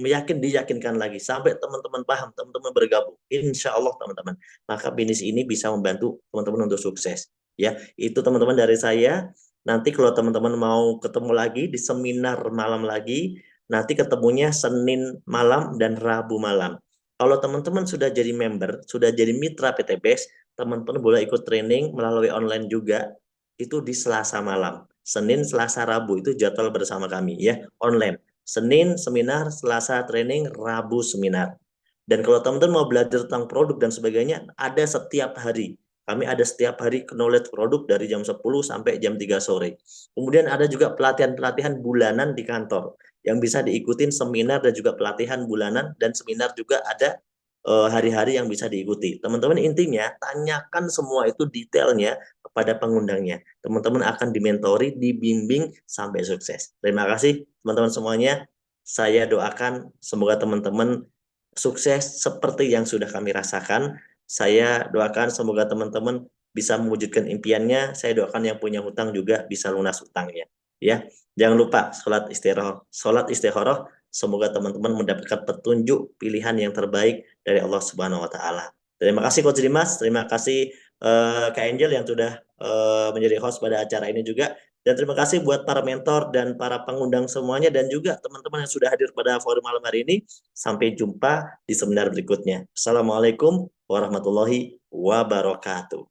yakin diyakinkan lagi sampai teman-teman paham, teman-teman bergabung. Insya Allah teman-teman, maka bisnis ini bisa membantu teman-teman untuk sukses. Ya, itu teman-teman dari saya. Nanti kalau teman-teman mau ketemu lagi di seminar malam lagi, nanti ketemunya Senin malam dan Rabu malam. Kalau teman-teman sudah jadi member, sudah jadi mitra PTBS, teman-teman boleh ikut training melalui online juga, itu di Selasa malam. Senin, Selasa, Rabu itu jadwal bersama kami ya, online. Senin seminar, Selasa training, Rabu seminar. Dan kalau teman-teman mau belajar tentang produk dan sebagainya, ada setiap hari. Kami ada setiap hari knowledge produk dari jam 10 sampai jam 3 sore. Kemudian ada juga pelatihan-pelatihan bulanan di kantor yang bisa diikutin seminar dan juga pelatihan bulanan, dan seminar juga ada hari-hari yang bisa diikuti. Teman-teman intinya tanyakan semua itu detailnya kepada pengundangnya. Teman-teman akan dimentori, dibimbing sampai sukses. Terima kasih teman-teman semuanya. Saya doakan semoga teman-teman sukses seperti yang sudah kami rasakan. Saya doakan semoga teman-teman bisa mewujudkan impiannya. Saya doakan yang punya hutang juga bisa lunas hutangnya. Ya, jangan lupa sholat istikharah. Sholat istikharah. Semoga teman-teman mendapatkan petunjuk pilihan yang terbaik dari Allah Subhanahu Wa Taala. Terima kasih Coach Dimas. Terima kasih Kak Angel yang sudah menjadi host pada acara ini juga. Dan terima kasih buat para mentor dan para pengundang semuanya, dan juga teman-teman yang sudah hadir pada forum malam hari ini. Sampai jumpa di seminar berikutnya. Assalamualaikum warahmatullahi wabarakatuh.